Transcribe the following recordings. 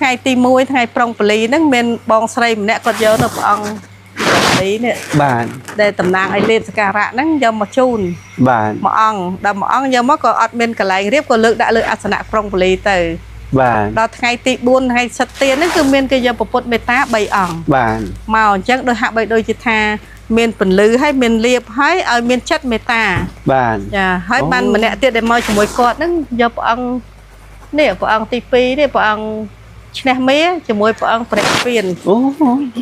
ngày tì mùi ngày prong pali nó men bong sray nè còn giờ nó bong đấy nè bạn để tầm nàng ai lên cả rạ nó giờ mà chun bạn mà ong đầm ong giờ mất có admin cả lại riết có lượng đã lượng asana prong pali từ bạn đó ngày tì buôn ngày sạch tiền nó cứ men cái giờ bột meta bay ong bạn màu chắc đôi hạ bay đôi chỉ tha men phần lư hay men liệp hay ở men chất meta bạn hay ban mà nè tiền để moi cho mỗi con nó giờ ong nè ong tivi nè ong nè mía cho mỗi ong bẹt phiền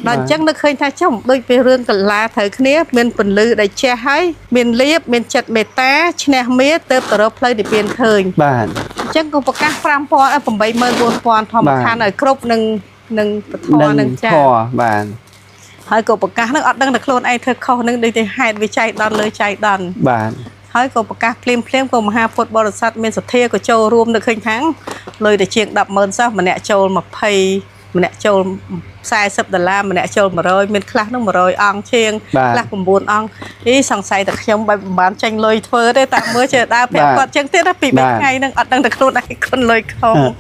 đó chắc nó khơi thay trong đôi về rương cả lá thời kia men phần lư để che hay men liệp men chất meta nè mía tới tờ play để phiền thời bạn chắc có các pram pon ở phòng bay mơ buồn pon thòng khan ở crop nâng thò nâng cha bạn hơi cổ bậc cá nó ở đang được luôn ai thưa kho nâng đi thì hai với chạy đòn lời chạy đòn bạn hơi cổ bậc cá phim của hai phút bò sát miền sạt thia của châu rùm được khinh thắng lời để chuyện đập mơn sao mà nẹt châu mà pay mà nẹt châu sai sập đà la mà nẹt châu mà rồi miền khác nó mà rồi ong chiêng là cùng buồn ong ý sòng say được trong bán tranh lời thưa đây tạm mới chờ đa phép quạt chân tiết nó bị bên ngay đang ở đang được luôn ai con lời không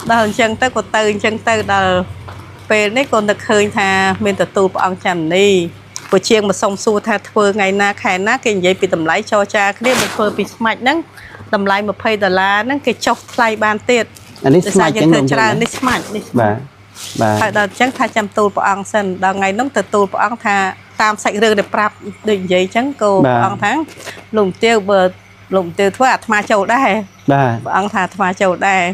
đào chân tới của từ chân từ đào về đấy còn được hơi thà mình tự tu bằng chẳng đi buổi chiều mà xong xua thà thưa ngày na khai na cái gì bị tầm lái cho cha cái đấy mình thưa bị mạch nắng tầm lái một phay đờ la nắng cái chọc play ban tiệt anh ấy smart chẳng thưa cha đi smart đi phải đợt chẳng thà chăm tu bằng sân đợt ngày nóng tự tu bằng thà tam sạch rơi để prap định gì chẳng cô bằng tháng lùng tiêu bờ lùng tiêu thua mà châu đây bằng thà mà châu đây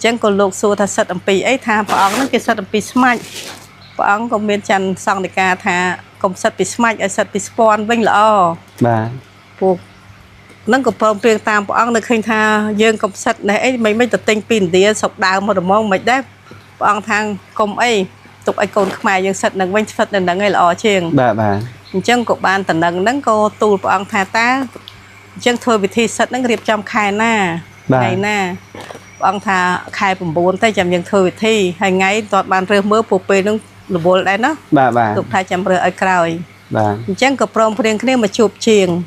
chẳng còn lục xua thà sạch âm pì ấy thà bằng nó cái sạch âm pì smart bằng còn miền chân sang để cả thà công sạch pì smart ở sạch pì spawn vinh lọ buộc nó có phong tiền tam bằng được hình thà dương công sạch này ấy mấy tự tinh pin đĩa sọc đào mà được mong mấy đấy bằng thằng công ấy tục ai còn mày dương sạch nâng vinh sạch nâng ngay lọ chiêng chân của ban tận nâng nâng cô tu bằng thà ta chân thôi vì thi sạch nâng riệp trong khai na ngày na bằng thà khai bùn bùn tay chậm dân thôi thi hay ngày toàn ban rơ mưa phù pê nó bùn đấy nó tục thay chậm rơ ở cày chân của prom phèn cái mà chụp chiêng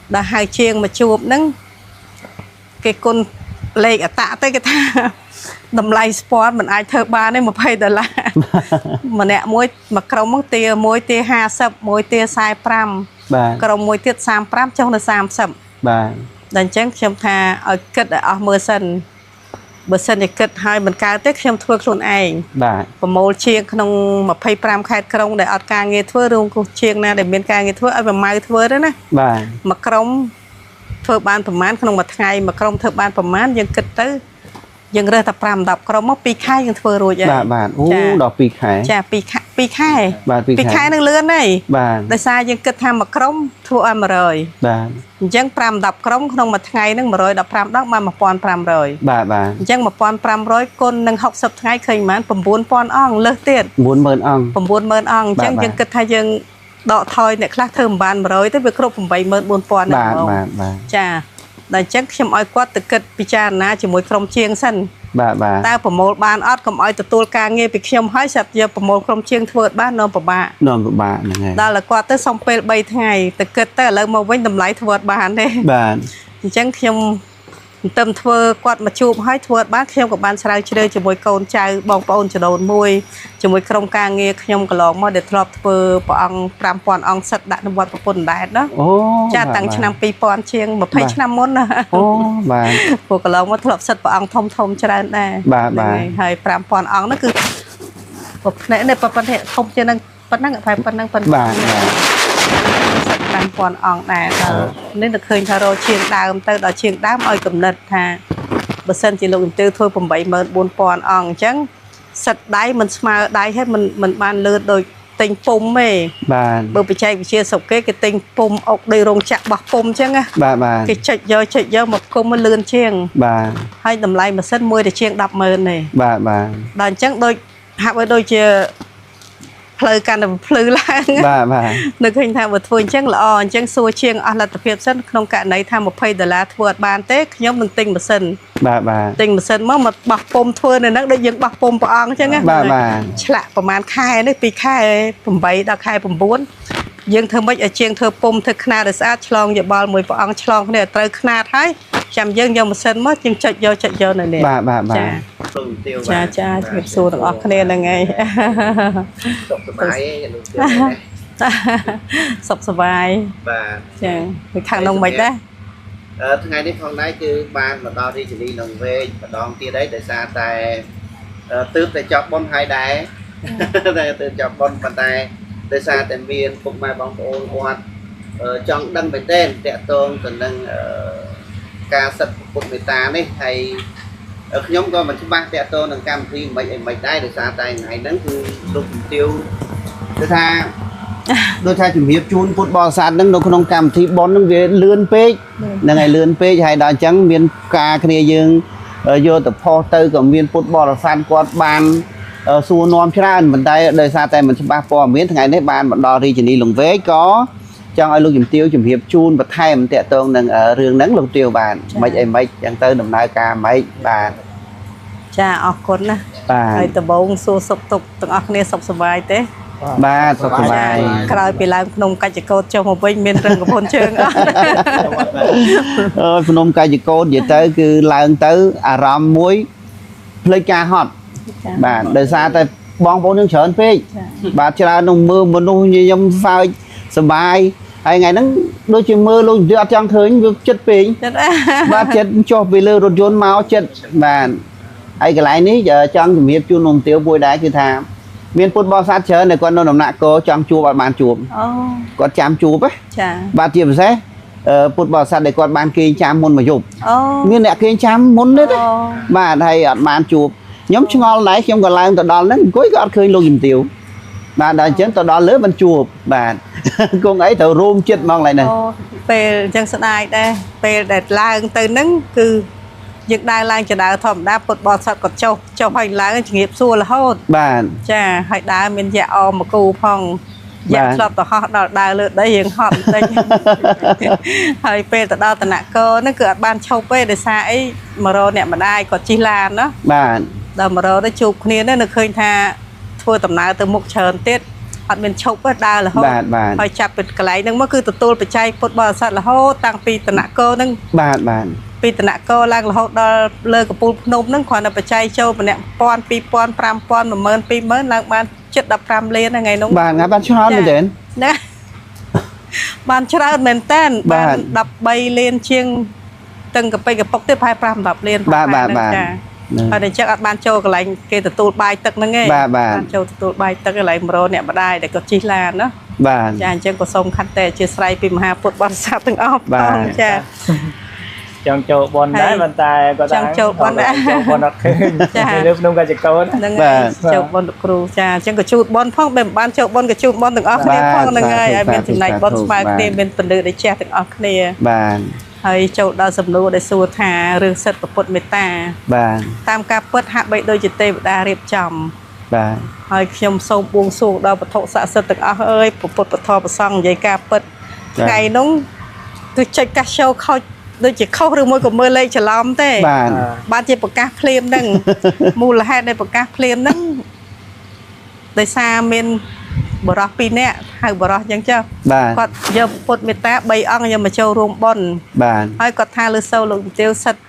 đã hai chiêng mà chụp nâng cái con lệ ở tạ tới cái ta đầm lay sport mình ai thơ ba đấy một phay đờ la mà nè môi mà còng môi tia ha sập môi tia sai pram còng môi tia sam pram trong là sam sập đàn trắng trong thà ở kết ở mưa sân bờ sân thì kết hai mình cao tết trong thưa luôn anh và một chiêng không mà phay pram khai còng để ở ca nghe thưa luôn cô chiêng na để miền ca nghe thưa ở bên mai thưa đó nè mà còng thưa ban phẩm mán không mà ngày mà còng thưa ban phẩm mán dân kết tớiยังเรื่องตะปรำดับกระมปีค่ายยังเฟื่อรู้ยังบาทโอ้ดอกปีค่ายจ้าปีค่ายปีค่ายนั่งเลื่อนได้แต่ซายังกระทำมากร้มทั่วอันมาเลยยังปรำดับกร้มขนมมาไงนั่งมาเลยดับปรำดับมาปอนปรำเลยยังมาปอนปรำร้อยคนนั่งหกสิบไงเคยมันผมบุญปอนอ่องเลิกเตี้ยบุญเมินอ่องผมบุญเมินอ่องยังกระทำยังดอกทอยเนี่ยคลาดเทิมบานมาเลยแต่ไปครบผมใบเมินบุญปอนจ้าแต่จังเข้มอ้อยกวาดตะเกิดพิจารณาจะมวยครมเชียงสั้นแต่ผมโมบานอดกับอ้อยตัวกลางเงี้ยไปเข้มห้อยสัตว์เยอะผมโมครมเชียงทวดบ้านนอนปะบะยังไงได้ละกวาดแต่สองเปลใบไงตะเกิดแต่เลยมาไว้ทำลายทวดบ้านได้จังเข้มเติมทวดกวาดมาจูบห้อยทวดบ้านเข้มกับบ้านชายเฉยจะมวยโกนใจบองปอนจะโดนมวยจะมวยครมกลางเงี้ยเข้มกระหลอกมาเด็ดทรอบทวดปองปรามปอนองสัตว์ดันวัดปนได้เนาะจะตั้งชนำปีปอนเชียงแบบให้ชนำมดนะพวกกระหลอกมาทรอบสัตว์ปองทมจะได้ให้ปรามปอนองนั่นคือแบบในประเทศทมจะนั่งปนั่งกับไฟปนั่งปนปรามปอนองได้นี่จะเคยทารเชียงดาวเตอร์ดอเชียงดาวอ้อยกำเนิดท่าบริษัทจีนเตอร์ทั่วผมใบเมินบุญปอนองจังสัตว์ได้มันสมาได้ให้มันบานเลือดโดยติงปุ่มเม่เบอร์ไปใช้ไปเชียร์สกเก้ติงปุ่มออกโดยโรงจักรบักปุ่มจังอะcái chạy giờ một côngมันเลือนเชียงให้ทำลายมาเส้นมวยแต่เชียงดับเมินเลยดันจังโดยหักไว้โดยเชียเพลกันแบบเพลล่างนึกเห็นทางบทพูนจังละอ่อนจังซัวเชียงอะไรแต่เพียบเส้นขนมกะไหนทำมาเพย์เดล่าทวดบานเต๊กย้อมหนึ่งติงมาเส้นติงมาเส้นเมื่อมาบักปมทวดเนี่ยนักได้ยังบักปมปะอ่างจังไงฉละประมาณค่ายนี่ปีค่ายผมใบดาวค่ายผมบ้วนยังเธอไม่เชียงเธอปมเธอขนาดสะอาดฉลองอย่าบอลมวยปะอ่างฉลองเนี่ยเตยขนาดให้จำยังมาเส้นเมื่อจึงจัดเยอะนั่นเองจ้า លោកជំទាវ ចាចាជំរាបសួរទាំងអស់គ្នាហ្នឹងហើយ សុខសប្បាយលោកជំទាវ សុខសប្បាយ បាទ ចាពីខាងនោះមិនដែរ ថ្ងៃនេះផងដែរគឺបានមកដល់រាជធានីនងវែកម្ដងទៀតហើយដោយសារតែទើបតែចប់បុណ្យហើយដែរតែទើបចប់បុណ្យប៉ុន្តែដោយសារតែមានពុកម៉ែបងប្អូនគាត់ចង់ដឹងមែនទែនតាក់ទងទៅនឹងការសិទ្ធិពុទ្ធមេត្តានេះហើយខ្ញុំក៏មិនច្បាស់តាក់ទងនឹងកម្មវិធីមិនដែរដោយសារតែថ្ងៃហ្នឹងគឺលោកជំទាវគឺថាដូចថាជំរាបជូនពុទ្ធបរិស័ទហ្នឹងនៅក្នុងកម្មវិធីបុណ្យហ្នឹងវាលឿនពេកហ្នឹងហើយលឿនពេកហើយដល់អញ្ចឹងមានការគ្នាយើងយកទៅផុសទៅក៏មានពុទ្ធបរិស័ទគាត់បានសួរនាំច្រើនប៉ុន្តែដោយសារតែមិនច្បាស់ព័ត៌មានថ្ងៃនេះបានមកដល់រាជធានីលង្វែកក៏ចង់ឲ្យលោកជំទាវជំរាបជូនបន្ថែមតាក់ទងនឹងរឿងហ្នឹងលោកទាវបានមិនអីមិនអញ្ចឹងទៅដំណើរការមិនបាទចាអរគុណណាហើយដំបងសួរសុខទុក្ខទាំងអស់គ្នាសុខសប្បាយទេ បាទសុខសប្បាយ ក្រោយពីឡើងភ្នំកាច់កោតចុះមកវិញមានរឹងកពុនជើងអត់ភ្នំកាច់កោតនិយាយទៅគឺឡើងទៅអារម្មណ៍មួយភ្លេចការហត់បាទដោយសារតែបងប្អូននឹងច្រើនពេកបាទច្រើននឹងមើលមនុស្សខ្ញុំសើចសប្បាយហើយថ្ងៃហ្នឹងដូចជាមើលលោកជំទាវអត់ចង់ឃើញវាចិត្តពេកបាទចិត្តចុះពីលើរថយន្តមកចិត្តបាទហើយកន្លែងនេះចង់ជំរាបជូនលោកជំទាវមួយដែរគឺថាមានពុទ្ធបរិស័ទច្រើនដែលគាត់នៅដំណាក់កោចង់ជួបអត់បានជួបគាត់ចាំជួបចាបាទជាពិសេសពុទ្ធបរិស័ទដែលគាត់បានគេងចាំមុនមកយប់មានអ្នកគេងចាំមុននេះបាទហើយអត់បានជួបខ្ញុំឆ្ងល់ដែរខ្ញុំក៏ឡើងទៅដល់ហ្នឹងអង្គុយក៏អត់ឃើញលោកជំទាវបាទដល់អញ្ចឹងទៅដល់លើមិនជួបបាទគង់អីទៅរួមចិត្តហ្មងឡើយនេះពេលអញ្ចឹងស្ដាយដែរពេលដែលឡើងទៅហ្នឹងគឺយើងដើរឡើងចដើរធម្មតាពុទ្ធបរិស័ទក៏ចុះហើយឡើងជំរាបសួររហូតបាទចាហើយដើរមានយៈអមកគូផងយៈឆ្លប់ទៅហោះដល់ដើរលើដីរៀងហត់បន្តិចហើយពេលទៅដល់តំណកោហ្នឹងគឺអត់បានឈប់ទេដោយសារអីមករកអ្នកម្ដាយគាត់ជិះឡានណាបាទដល់មករកទៅជួបគ្នានៅឃើញថាធ្វើដំណើរទៅមុខច្រើនទៀតអត់មានឈប់ទេដើររហូតហើយចាប់ពីកន្លែងហ្នឹងមកគឺទទួលបច្ច័យពុទ្ធបរិស័ទរហូតតាំងពីតំណកោហ្នឹងបាទពីតំណកោឡើងរហូតដល់លើកំពូលភ្នំហ្នឹងគ្រាន់តែបច្ច័យចូលម្នាក់1000 2000 5000 10000 20000ឡើងបានជិត15លានថ្ងៃនោះបាទបានច្រើនមែនទេណាបានច្រើនមែនតើបាន13លានជាងទាំងកប៉ិកពុកទៀតប្រហែល5 10លានបាទចាហើយតែចឹងអត់បានចូលកន្លែងគេទទួលបាយទឹកហ្នឹងឯងបានចូលទទួលបាយទឹកកន្លែង100អ្នកម្ដាយដែលគាត់ជិះឡានណាបាទចាអញ្ចឹងក៏សូមខន្តីអធ្យាស្រ័យពីមហាពុទ្ធបរិស័ទទាំងអស់ផងចាចង់ចូលបនដែរប៉ុន្តែគាត់ចង់ចូលបនដែរចូលបនអត់ឃើញចាលើភ្នំកាច់កោតហ្នឹងចូលបនលោកគ្រូចាអញ្ចឹងក៏ជូតបនផងមិនបានចូលបនក៏ជូតបនទាំងអស់គ្នាផងហ្នឹងហើយឲ្យមានចំណែកបនស្មើគ្នាមានពលិដែលចេះទាំងអស់គ្នាបាទហើយចូលដល់សំណួរដែលសួរថារឿងសិទ្ធិពុទ្ធមេត្តាបាទតាមការពិតហាក់បីដូចជាទេវតារៀបចំបាទហើយខ្ញុំសូមបួងសួងដល់វត្ថុស័ក្តិសិទ្ធិទាំងអស់អើយពុទ្ធពធប្រសង្ឃនិយាយការពិតថ្ងៃនោះគឺចុចកាសចូលខោដូចជាខុសឬមួយក៏មើលលេខច្រឡំទេបានជាប្រកាសភ្លាមហ្នឹងមូលហេតុនៃប្រកាសភ្លាមហ្នឹងដោយសារមានបរិះ2នាក់ហៅបរិះអញ្ចឹងចុះគាត់យកពុទ្ធមេត្តា3អង្គយកមកចូលរួមបុណ្យបាទហើយគាត់ថាលើសូវលោកជំទាវសិទ្ធ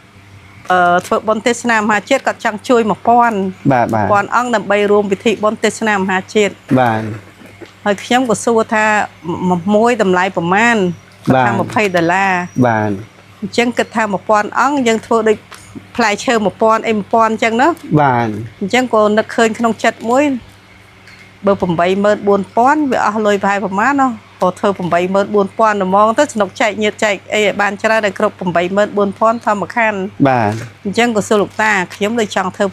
ធ្វើបុណ្យទេសនាមហាជាតិគាត់ចង់ជួយ1000បាទ1000អង្គដើម្បីរួមពិធីបុណ្យទេសនាមហាជាតិបាទហើយខ្ញុំក៏សួរថាមួយតម្លៃប្រមាណគាត់ថា$20បាទអញ្ចឹងគិតថា1000អង្គយើងធ្វើដូចផ្លែឈើ1000អី1000អញ្ចឹងណាបាទអញ្ចឹងក៏នឹកឃើញក្នុងចិត្តមួយបើ84000វាអស់លុយប្រហែលប្រមាណណាក៏ធ្វើ84000ហ្មងទៅស្នុកចែកញាតចែកអីឲ្យបានច្រើនឲ្យគ្រប់84000ធម្មខានបាទអញ្ចឹងក៏សួរលោកតាខ្ញុំដូចចង់ធ្វើ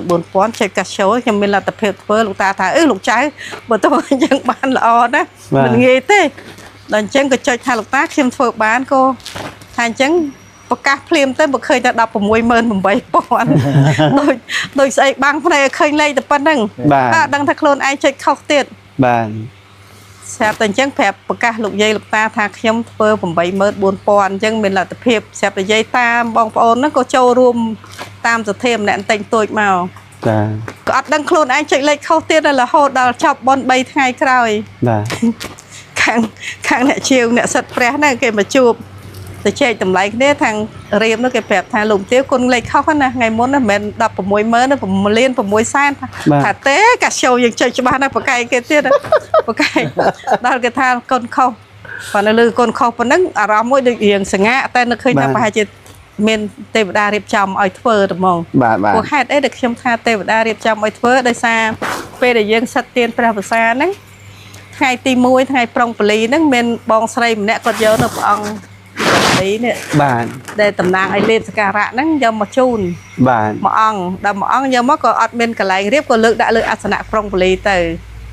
84000ចែកកាសចូលខ្ញុំមានលទ្ធភាពធ្វើលោកតាថាលោកចៅបើទៅអញ្ចឹងបានល្អណាមិនងាយទេដល់អញ្ចឹងក៏ចុចថាលោកតាខ្ញុំធ្វើបានក៏ថាអញ្ចឹងប្រកាសភ្លាមទៅបើឃើញតែ168,000ដូចស្អីបាំងភ្នែកឃើញលេខតែប៉ុណ្្នឹងតែដឹងថាខ្លួនឯងចុចខុសទៀតបាទស្រាប់តែអញ្ចឹងប្រាប់ប្រកាសលោកយាយលោកតាថាខ្ញុំធ្វើ84000អញ្ចឹងមានលទ្ធភាពស្រាប់តែយាយតាមបងប្អូនហ្នឹងក៏ចូលរួមតាមសធាម្នាក់តែងតូចមកចាក៏អត់ដឹងខ្លួនឯងចុចលេខខុសទៀតរហូតដល់ចប់បន3ថ្ងៃក្រោយបាទខាងអ្នកជាវអ្នកសិទ្ធព្រះហ្នឹងគេមកជួប តែចែកតម្លៃគ្នាខាងរៀបនោះគេប្រាប់ថាលោកទាវគុណលេខខុសណាថ្ងៃមុនណាមិន160000ណា6លាន6សែនថាទេកាសោយើងចុចច្បាស់ណាស់បកែកគេទៀតបកែកដល់គេថាកូនខុសប៉ុន្តែលើកូនខុសប៉ុណ្ណឹងអារម្មណ៍មួយដូចរៀងសង្ហាតែនឹកឃើញថាប្រហែលជាមានទេវតារៀបចំឲ្យធ្វើតែហ្មងព្រោះហេតុអីដែលខ្ញុំថាទេវតារៀបចំឲ្យធ្វើដោយសារពេលដែលយើងសិតទានព្រះភាសាហ្នឹងថ្ងៃទី1ថ្ងៃប្រុងបលីហ្នឹងមានបងស្រីម្នាក់គាត់យកនៅព្រះអង្គនេះបាទដែលតំណាងឲ្យលេបសការៈហ្នឹងយកមកជូនបាទមួយអង្គដល់មួយអង្គយកមកក៏អត់មានកន្លែងរៀបក៏លើកដាក់លើអាសនៈប្រុងបលីទៅ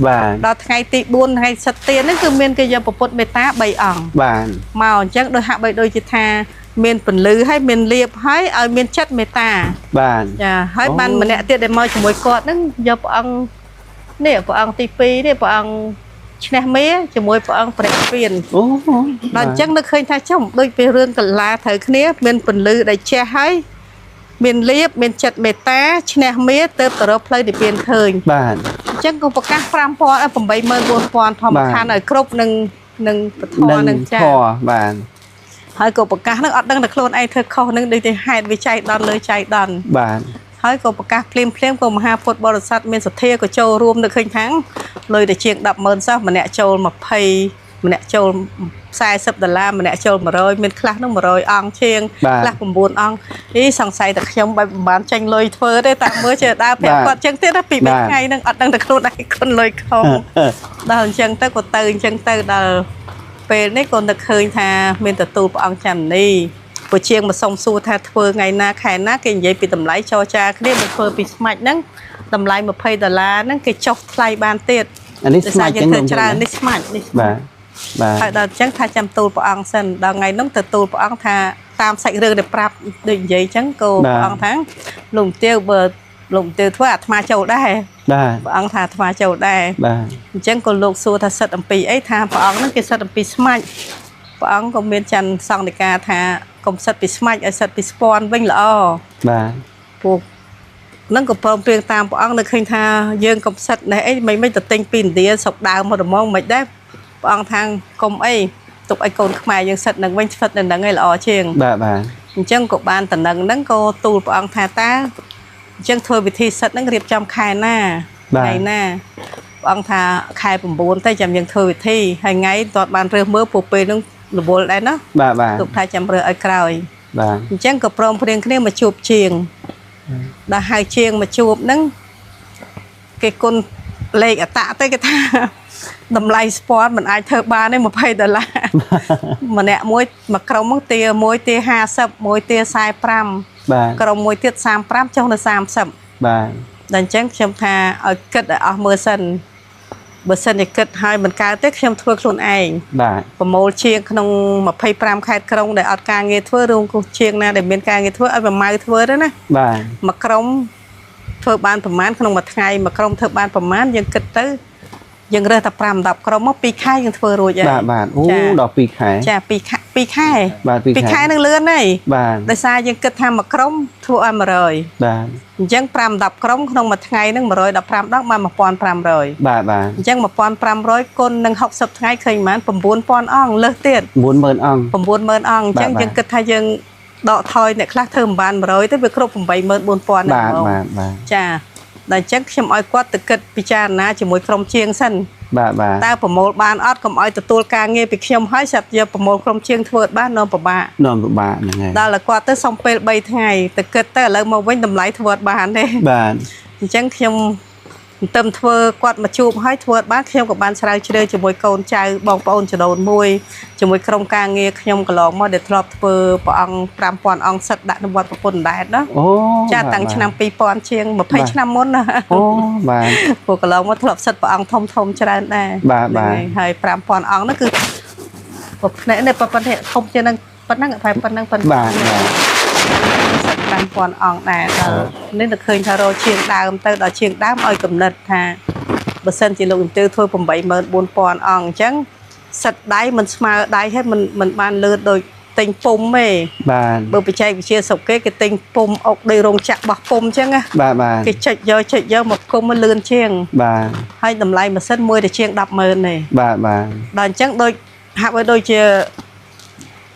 បាទដល់ថ្ងៃទី4ថ្ងៃសិតទានហ្នឹងគឺមានគេយកពុទ្ធមេត្តា3អង្គបាទមកអញ្ចឹងដោយហាក់បីដូចជាថាមានពន្លឺហើយមានលៀបហើយឲ្យមានចិត្តមេត្តាបាទចាហើយបានម្នាក់ទៀតដែលមកជាមួយគាត់ហ្នឹងយកព្រះអង្គនេះព្រះអង្គទី2នេះព្រះអង្គឈ្នះមេជាមួយព្រះអង្គព្រះពៀនអូដល់អញ្ចឹងនឹកឃើញថាចំដូចពីរឿងកលាត្រូវគ្នាមានពន្លឺដែលជះហើយមានលៀបមានចិត្តមេត្តាឈ្នះមេទៅទៅរកផ្លូវនិព្វានឃើញបាទអញ្ចឹងក៏ប្រកាស5,84000ធម្មខណ្ឌឲ្យគ្រប់នឹងពធនឹងចាបាទហើយក៏ប្រកាសនឹងអត់ដឹងតែខ្លួនឯងធ្វើខុសនឹងដូចតែហេតុវិច័យដល់លើចៃដន្យបាទហើយក៏ប្រកាសភ្លាមក៏មហាពុទ្ធបរិស័ទមានសទ្ធាក៏ចូលរួមនៅឃើញខាងលុយតែជាង100000សោះម្នាក់ចូល20ម្នាក់ចូល$40ម្នាក់ចូល100មានខ្លះនឹង100អង្គជាងខ្លះ9អង្គសង្ស័យតែខ្ញុំបែបមិនបានចាញ់លុយធ្វើទេតាមមើលចេះដើរប្រាប់គាត់ចឹងទៀតណាពី3ថ្ងៃហ្នឹងអត់ដឹងតែខ្លួនឯងគុណលុយខំដល់អញ្ចឹងទៅក៏ទៅអញ្ចឹងទៅដល់ពេលនេះក៏នឹកឃើញថាមានទទួលព្រះអង្គចន្ទនីពួកជាងមកសុំសួរថាធ្វើថ្ងៃណាខែណាគេនិយាយពីតម្លៃចរចាគ្នាមកធ្វើពីស្មាច់ហ្នឹងតម្លៃ$20ហ្នឹងគេចុះថ្លៃបានទៀតអានេះស្មាច់យើងធ្វើច្រើននេះស្មាច់នេះបាទបាទហើយដល់អញ្ចឹងថាចាំទូលព្រះអង្គសិនដល់ថ្ងៃហ្នឹងទៅទូលព្រះអង្គថាតាមសាច់រឿងដែលប្រាប់ដូចនិយាយអញ្ចឹងក៏ព្រះអង្គថាលោកទាវបើលោកទាវធ្វើអាត្មាចូលដែរបាទព្រះអង្គថាអាត្មាចូលដែរបាទអញ្ចឹងក៏លោកសួរថាសិតអំពីអីថាព្រះអង្គហ្នឹងគេសិតអំពីស្មាច់ព្រះអង្គក៏មានច័ន្ទសង្ឃនិកាថាកុំសិតពីស្មាច់ឲ្យសិតពីស្ពាន់វិញល្អបាទពួកនឹងក៏ព្រមព្រៀងតាមព្រះអង្គនៅឃើញថាយើងកុំសិតនេះអីមិនទៅទិញពីឥណ្ឌាស្រុកដើមមកហ្មងមិនដែរព្រះអង្គថាកុំអីទុកឲ្យកូនខ្មែរយើងសិតនឹងវិញសិតនៅនឹងឯងល្អជាងបាទអញ្ចឹងក៏បានតំណឹងហ្នឹងក៏ទូលព្រះអង្គថាតាអញ្ចឹងធ្វើវិធីសិតហ្នឹងរៀបចំខែណាថ្ងៃណាព្រះអង្គថាខែ9ទៅចាំយើងធ្វើវិធីហើយថ្ងៃតើបានរើសមើលពួកពេលហ្នឹងរវល់ដែរណាបាទទុកថាចាំរើសឲ្យក្រោយបាទអញ្ចឹងក៏ព្រមព្រៀងគ្នាមកជួបជាងដល់ហៅជាងមកជួបហ្នឹងគេគុណលេខអតៈទៅគេថាតម្លៃស្ពាន់មិនអាចធ្វើបានទេ$20ម្នាក់មួយក្រុមទាមួយទា50មួយទា45បាទក្រុមមួយទៀត35ចុះទៅ30បាទដល់អញ្ចឹងខ្ញុំថាឲ្យគិតឲ្យអស់មើលសិនបើសិនជាគិតឲ្យមិនកើតទេខ្ញុំធ្វើខ្លួនឯងបាទប្រមូលជាងក្នុង25ខេត្តក្រុងដែលអត់ការងារធ្វើឬក៏ជាងណាដែលមានការងារធ្វើឲ្យប្រម៉ៅធ្វើទៅណាបាទមួយក្រុមធ្វើបានប្រមាណក្នុងមួយថ្ងៃមួយក្រុមធ្វើបានប្រមាណយើងគិតទៅយើងរើសតែ5 10ក្រុមមក2ខែយើងធ្វើរួចហើយបាទអូដល់2ខែចា2ខែបាទ2ខែនឹងលឿនហើយបាទដោយសារយើងគិតថាមួយក្រុមធ្វើឲ្យ100បាទអញ្ចឹង5 10ក្រុមក្នុងមួយថ្ងៃនឹង115ដងបាន1500បាទអញ្ចឹង1500គុណនឹង60ថ្ងៃឃើញប៉ុន្មាន9000អង្គលើសទៀត90000អង្គ90000អង្គអញ្ចឹងយើងគិតថាយើងដកថយអ្នកខ្លះធ្វើមិនបាន100ទេវាគ្រប់84000បាទចាដល់អញ្ចឹងខ្ញុំឲ្យគាត់ទៅគិតពិចារណាជាមួយក្រុមជាងសិនបាទតើប្រមូលបានអត់កុំឲ្យទទួលការងារពីខ្ញុំហើយសាប់យកប្រមូលក្រុមជាងធ្វើបាននាំពិបាកហ្នឹងហើយដល់គាត់ទៅសុំពេល3ថ្ងៃទៅគិតទៅឥឡូវមកវិញតម្លៃធ្វើបានទេបាទអញ្ចឹងខ្ញុំទៅធ្វើគាត់មកជួបហើយធ្វើបានខ្ញុំក៏បានស្រាវជ្រាវជាមួយកូនចៅបងប្អូនចដូនមួយជាមួយក្រុមការងារខ្ញុំកន្លងមកដែលធ្លាប់ធ្វើព្រះអង្គ5000អង្គសឹកដាក់នៅវត្តប្រពន្ធដែរណាអូចាតាំងឆ្នាំ2000ជាង20ឆ្នាំមុនណាអូបាទពួកកន្លងមកធ្លាប់សឹកព្រះអង្គធំច្រើនដែរបាទហើយ5000អង្គនោះគឺប្រផ្នែកនេះប៉ុណ្ណេះធំជាងនឹងប៉ុណ្ណឹងប៉ុណ្ណឹងបាទ5000អង្គដែរដល់នេះទៅឃើញថារកជាងដើមទៅដល់ជាងដើមឲ្យកំណត់ថាបើសិនជាលោកជំទាវធ្វើ84000អង្គអញ្ចឹងសិតដៃមិនស្មើដៃហើយមិនបានលឿនដូចទិញពុំទេបាទបើបច្ចេកវិទ្យាស្រុកគេទិញពុំអុកដោយរោងចក្របោះពុំអញ្ចឹងណាបាទគេចុចយកមកគុំមកលឿនជាងបាទហើយតម្លៃម៉ាស៊ីនមួយទៅជាង100000ទេបាទដល់អញ្ចឹងដូចហាក់បីដូចជា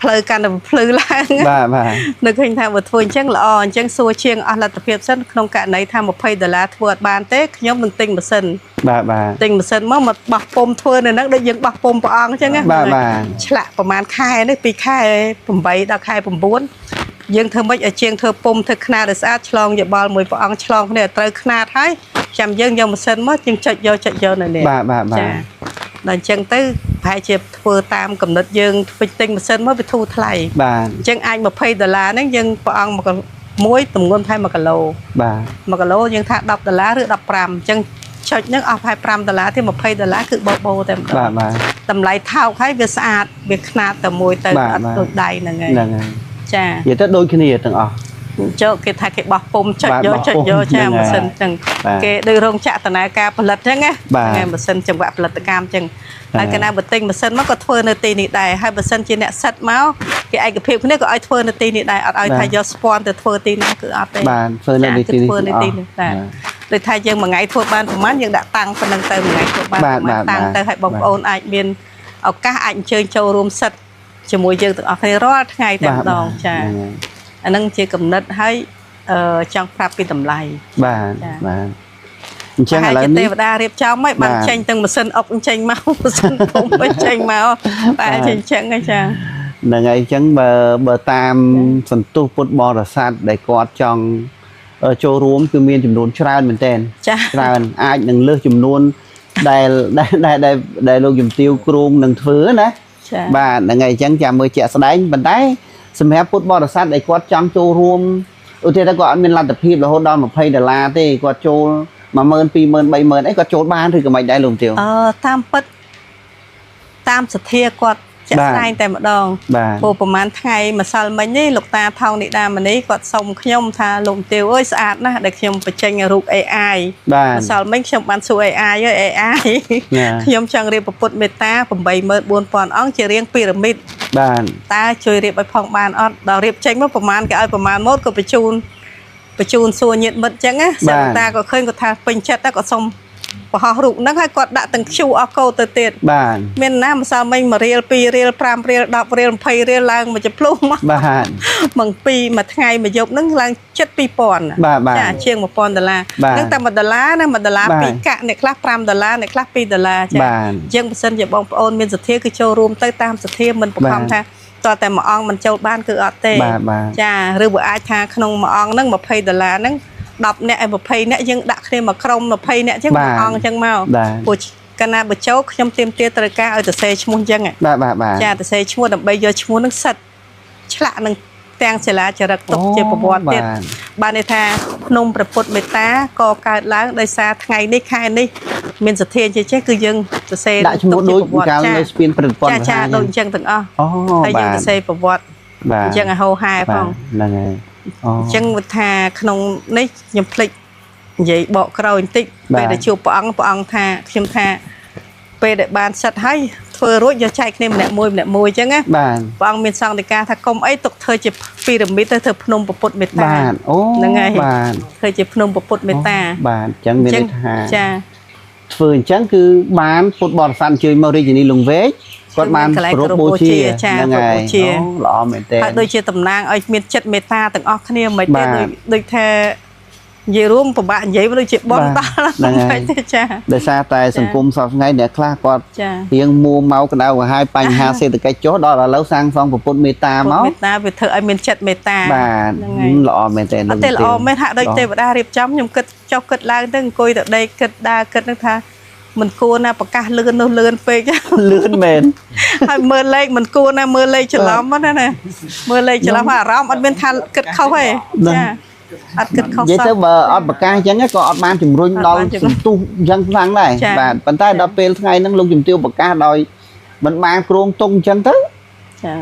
ផ្លូវកាន់តែភ្លឺឡើងបាទនឹកឃើញថាបើធ្វើអញ្ចឹងល្អអញ្ចឹងសួរជាងអស់លទ្ធភាពសិនក្នុងករណីថា$20ធ្វើអត់បានទេខ្ញុំនឹងទិញម៉ាស៊ីនបាទទិញម៉ាស៊ីនមកបោះពុំធ្វើនៅហ្នឹងដូចយើងបោះពុំព្រះអង្គអញ្ចឹងណាឆ្លាក់ប្រហែលខែនេះពីខែ8ដល់ខែ9យើងធ្វើម៉េចឲ្យជាងធ្វើពុំធ្វើខ្នាតឲ្យស្អាតឆ្លងយោបល់មួយព្រះអង្គឆ្លងគ្នាត្រូវខ្នាតហើយចាំយើងយកម៉ាស៊ីនមកយើងចុចយកនៅនេះបាទដល់អញ្ចឹងទៅប្រហែលជាធ្វើតាមកំណត់យើងធ្វើទិញម៉ាស៊ីនមកវាធូរថ្លៃបាទអញ្ចឹងអាច$20ហ្នឹងយើងព្រះអង្គមួយទម្ងន់ថែម1គីឡូបាទ1គីឡូយើងថា$10ឬ15អញ្ចឹងចុចហ្នឹងអស់$5ទី$20គឺបោតែម្ដងបាទតម្លៃថោកហើយវាស្អាតវាខ្នាតតែមួយទៅអត់ដូចដៃហ្នឹងហើយចានិយាយទៅដូចគ្នាទាំងអស់ចូលគេថាគេបោះពុំចុចយកចាម៉ាស៊ីនចឹងគេដូចរោងចក្រដំណើរការផលិតចឹងណាម៉ាស៊ីនចង្វាក់ផលិតកម្មចឹងហើយកាលណាបើទិញម៉ាស៊ីនមកក៏ធ្វើនៅទីនេះដែរហើយបើសិនជាអ្នកសិតមកគេឯកភាពគ្នាក៏ឲ្យធ្វើនៅទីនេះដែរអត់ឲ្យថាយកស្ពាន់ទៅធ្វើទីណាគឺអត់ទេបាទធ្វើនៅទីនេះតែដូចថាយើងមួយថ្ងៃធ្វើបានប្រហែលយើងដាក់តាំងប៉ុណ្្នឹងទៅមួយថ្ងៃធ្វើបានតាំងទៅឲ្យបងប្អូនអាចមានឱកាសអាចអញ្ជើញចូលរួមសិតជាមួយយើងទាំងអស់គ្នារាល់ថ្ងៃតែម្ដងចាអានឹងជាកំណត់ហើយចង់ប្រាប់ពីតម្លៃបាទអញ្ចឹងឥឡូវនេះទេវតារៀបចំហើយបានចេញទាំងម៉ាស៊ីនអុកចេញមកម៉ាស៊ីនពុំចេញមកតែអញ្ចឹងចាហ្នឹងហើយអញ្ចឹងបើតាមសន្ទុះពុទ្ធបរិស័ទដែលគាត់ចង់ចូលរួមគឺមានចំនួនច្រើនមែនទែនច្រើនអាចនឹងលើសចំនួនដែលលោកជំទាវគ្រូនឹងធ្វើណាបាទហ្នឹងហើយអញ្ចឹងចាំមើលជាក់ស្ដែងប៉ុន្តែសម្រាប់ពុទ្ធបរិស័ទដែលគាត់ចង់ចូលរួមឧទាហរណ៍គាត់អត់មានលទ្ធភាពរហូតដល់$20ទេគាត់ចូល10000 20000 30000អីគាត់ចូលបានឬក៏មិនដែរលោកទាវតាមពិតតាមសទ្ធាគាត់ចាក់ស្ដែងតែម្ដងព្រោះប្រហែលថ្ងៃម្សិលមិញនេះលោកតាថោងនិដាមនីគាត់សុំខ្ញុំថាលោកទាវអើយស្អាតណាស់ដែលខ្ញុំបញ្ចេញរូប AI ម្សិលមិញខ្ញុំបានសួរ AI ហើយ AI ខ្ញុំចង់រៀបពុទ្ធមេត្តា84000អង្គជារាងពីរ៉ាមីតបាទតើជួយរៀបឲ្យផងបានអត់ដល់រៀបចេញមកប្រហែលគេឲ្យប្រហែលម៉ូតក៏បញ្ជូនសួរញាតិមិត្តអញ្ចឹងណាសិលតាក៏ឃើញគាត់ថាពេញចិត្តតែគាត់សុំបោះរូបហ្នឹងហើយគាត់ដាក់ទាំង QR code ទៅទៀតបាទមានណាម្សិលមិញ1រៀល2រៀល5រៀល10រៀល20រៀលឡើងមួយចំភ្លុះមកបាទមកមួយថ្ងៃមួយយប់ហ្នឹងឡើង72000ចាជាង$1000ហ្នឹងតែ$1ណា$1 2កាក់អ្នកខ្លះ$5អ្នកខ្លះ$2ចាអញ្ចឹងបើសិនជាបងប្អូនមានសទ្ធាគឺចូលរួមទៅតាមសទ្ធាមិនបង្ខំថាតើតែមួយអង្គមិនចូលបានគឺអត់ទេចាឬបើអាចថាក្នុងមួយអង្គហ្នឹង$20ហ្នឹង10នាក់20នាក់យើងដាក់គ្នាមកក្រុម20នាក់អញ្ចឹងមួយអង្គអញ្ចឹងមកព្រោះកាលណាបើចូលខ្ញុំទាមទារត្រូវការឲ្យទៅសេឈ្មោះអញ្ចឹងបាទចាទៅសេឈ្មោះដើម្បីយកឈ្មោះនឹងសិតឆ្លាក់នឹងទាំងសិលាចារឹកទុកជាប្រវត្តិទៀតបានន័យថាភ្នំព្រះពុទ្ធមេត្តាក៏កើតឡើងដោយសារថ្ងៃនេះខែនេះមានសទ្ធាចេះគឺយើងទៅសេដាក់ឈ្មោះដូចកាលនៅស្ពានព្រះពុទ្ធចាដូចអញ្ចឹងទាំងអស់ហើយយើងទៅសេប្រវត្តិអញ្ចឹងឲ្យហោហែផងហ្នឹងហើយអញ្ចឹងថាក្នុងនេះខ្ញុំភ្លេចនិយាយបកក្រោយបន្តិចពេលដែលជួបព្រះអង្គថាខ្ញុំថាពេលដែលបានសិតហើយធ្វើរួចយកចែកគ្នាម្នាក់មួយអញ្ចឹងណាព្រះអង្គមានសង្ឃដីកាថាកុំអីទុកធ្វើជាពីរ៉ាមីតទៅធ្វើភ្នំពុទ្ធមេត្តាហ្នឹងហើយធ្វើជាភ្នំពុទ្ធមេត្តាបាទអញ្ចឹងមានន័យថាចាធ្វើអញ្ចឹងគឺបានពុទ្ធបរិស័ទអញ្ជើញមករាជធានីលង្វែកគាត់បានប្រពបូជាហ្នឹងហើយល្អមែនទេហើយដូចជាតំណាងឲ្យមានចិត្តមេត្តាទាំងអស់គ្នាមិនទេដូចថានិយាយរួមពិបាកនិយាយដូចជាបនដល់ហ្នឹងហើយចាដោយសារតែសង្គមសពថ្ងៃអ្នកខ្លះគាត់រៀងមួមកក្តៅក្រហាយបញ្ហាសេដ្ឋកិច្ចចុះដល់ឥឡូវសាងសង់ពុទ្ធមេត្តាមកមេត្តាវាធ្វើឲ្យមានចិត្តមេត្តាបាទល្អមែនទេអត់ទេល្អមែនហាក់ដូចទេវតារៀបចំខ្ញុំគិតចុះគិតឡើងទៅអង្គុយទៅដេកគិតដើរគិតនឹងថាមិនគួរណាប្រកាសលឿននោះលឿនពេកលឿនមែនហើយមើលលេខមិនគួរណាមើលលេខច្រឡំណាមើលលេខច្រឡំអារម្មណ៍អត់មានថាគិតខុសទេចាអត់គិតខុសនិយាយទៅបើអត់ប្រកាសអញ្ចឹងក៏អត់បានជំរុញដល់សន្ទុះអញ្ចឹងខ្លាំងដែរបាទប៉ុន្តែដល់ពេលថ្ងៃហ្នឹងលោកជំទាវប្រកាសដោយមិនបានគ្រងទុងអញ្ចឹងទៅចា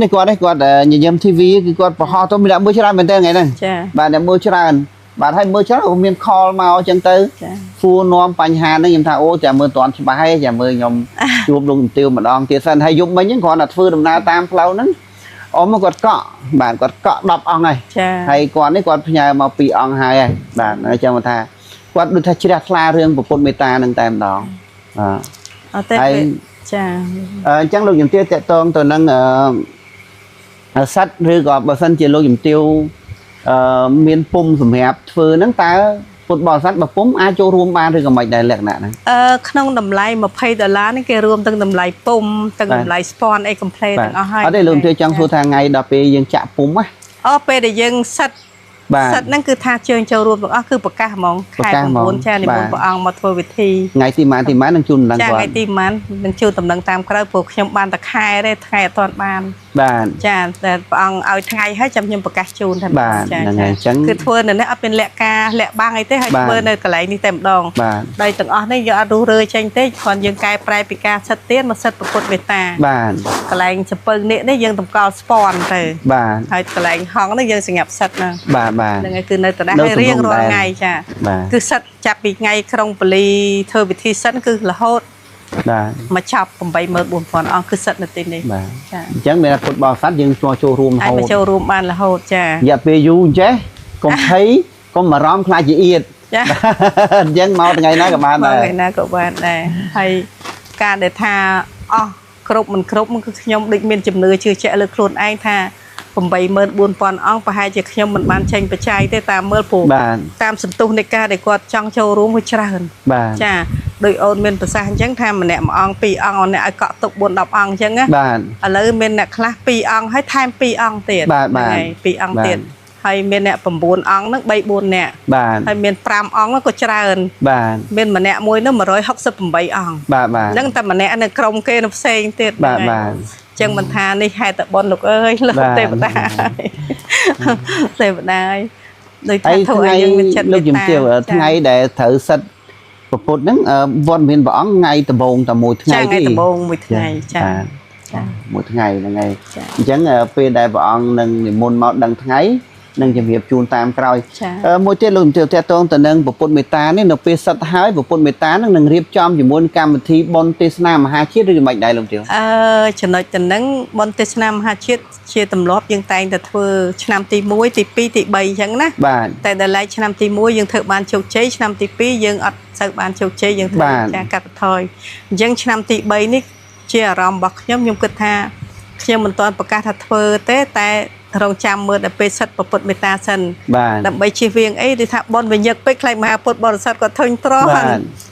នេះគាត់ញញឹម TV គឺគាត់ប្រហោះទៅមានអ្នកមើលច្រើនមែនតើថ្ងៃហ្នឹងបាទអ្នកមើលច្រើនបាទហើយមើលច្រើនក៏មានខលមកអញ្ចឹងទៅសួរនាំបញ្ហាហ្នឹងខ្ញុំថាអូចាមើលតន់ច្បាស់ទេចាមើលខ្ញុំជួបលោកជំទាវម្ដងទៀតសិនហើយយប់មិញហ្នឹងគ្រាន់តែធ្វើដំណើរតាមផ្លូវហ្នឹងអមគាត់កក់បាទគាត់កក់10អង្គហើយហើយគាត់នេះគាត់ផ្ញើមក2អង្គហើយបាទអញ្ចឹងថាគាត់ដូចថាជ្រះថ្លារឿងពុទ្ធមេត្តានឹងតែម្ដងអត់ទេ chẳng lúc dùm tiêu tệ tôn tôi nâng sách rư gọt bà sân chỉ lúc dùm tiêu miền phung dùm hẹp phư nâng ta một bò sách bà phúng ai cho rùm ba rư gọt mạch đại lẹt nạ nè không đầm lại mà pay đờ lá cái rùm từng đầm lại phung từng đầm lại spawn ai complain ở đây lùm tiêu chẳng số thang ngày đọc bì dân chạ phúng á bê để dân sách sáchนั่นคือท่าเชิญโจรวมก็คือประกาศมองขายของบุญแช่ในบุญประอังมาทัวร์วิธีไงที่มันนั่งจุนดังก่อนไงที่มันนั่งจูนตำแหน่งตามกระปุกยมบานตะไคร้ได้ไงตอนบานจ้าแต่ประอังเอาไงให้จำยมประกาศจูนทำจ้าคือทัวร์เนี่ยเอาเป็นแหลกกาแหลกบางไอ้เต้ให้ทัวร์เนี่ยกระไรนี่เต็มดองได้ตั้งอ๋อนี่ยอดรู้เลยเช่นเต้ก่อนยังกายปลายปีกาสัตเตี้ยมาสัตประกฏเมตตากระไรจะเปิงเนี่ยได้ยังต้องกอสปอนเลยให้กระไรห้องนี่ยังสงับสัตนะยังไงคือในแต่ได้เรียกรอไงจ้ะคือสัตจับปีไงครองปลีเธอวิธีสัตคือละโหดมาจับผมไปเมื่อบุญฟอนอ๋อคือสัตในตีนี้จังเมื่อฟุตบอลสัตยังโชว์รูมไอ้มาโชว์รูมบ้านละโหดจ้ะอย่าไปยุ่งเจ๊ก็thấyก็มาร้องคลายจีเอียดยังเมาไงนะกับบ้านไงนะกับบ้านได้ให้การเดินทางอ๋อครบมันคือขยมดิเมียนจำเนื้อชื่อเจ้าเลยโคลนไอ้ท่าผมไปเมื่อบุญปอนอ่องไปให้เจ้าขยมมันบ้านเชงไปใช้ได้ตามเมื่อผูกตามสันตุในการได้กอดจังโชว์รู้วิจารณ์จ้าโดยโอนเมนภาษาจังทำมันเนี่ยมาอ่องปีอ่องเนี่ยเกาะตกบนดอกอ่องจังอ่ะอะไรเมนเนี่ยคลาปีอ่องให้ทำปีอ่องเตียดปีอ่องเตียดให้เมนเนี่ยผมบุญอ่องนักใบบุญเนี่ยให้เมนปรามอ่องแล้วก็เจริญเมนมันเนี่ยมวยนั่นมา160ผมใบอ่องนั่งแต่มันเนี่ยในกรมเกณฑ์เซงเตียดจังมันทานี่ให้แต่บอลลูกเอ้ยเลิกเตะได้โดยทั้งไงลูกยิ้มเจียวทั้งไงđể thử sách một nắng von miền bỏng ngay từ bồn từ mùi ngày thì từ bồn mùi ngày mùi ngày là ngày chẳng về đại bọn nâng môn mạo đằng tháng nâng chìm hiệp chuồn tam còi mỗi tiết lùm tiêu theo tôn từ nâng bộ mười tám nên được về sát hái bộ mười tám nâng riệp trong chỉ muốn cam thi bon test nam hai chiếc rồi mạnh đại lùm tiêu chỉ nói từ nâng bon test nam hai chiếc chia tầm lóp dương tay từ thưa năm tì muối tì pi tì bầy chẳng ná tại đây lại năm tì muối dương thợ ban châu chế năm tì pi dương ọt sợ ban châu chế dương thợ cha cắt thôi dương năm tì bầy ní chia ròm bọc nhóm nhung kịch ha khi mình toàn bậc ca thật thưa té tại rong chăm mưa đã bê sắt bậc bậc mệt ta sân đậm bay chi viên ấy thì thà bon về nhật bê lại mà bậc bậc sắt có thôn tròn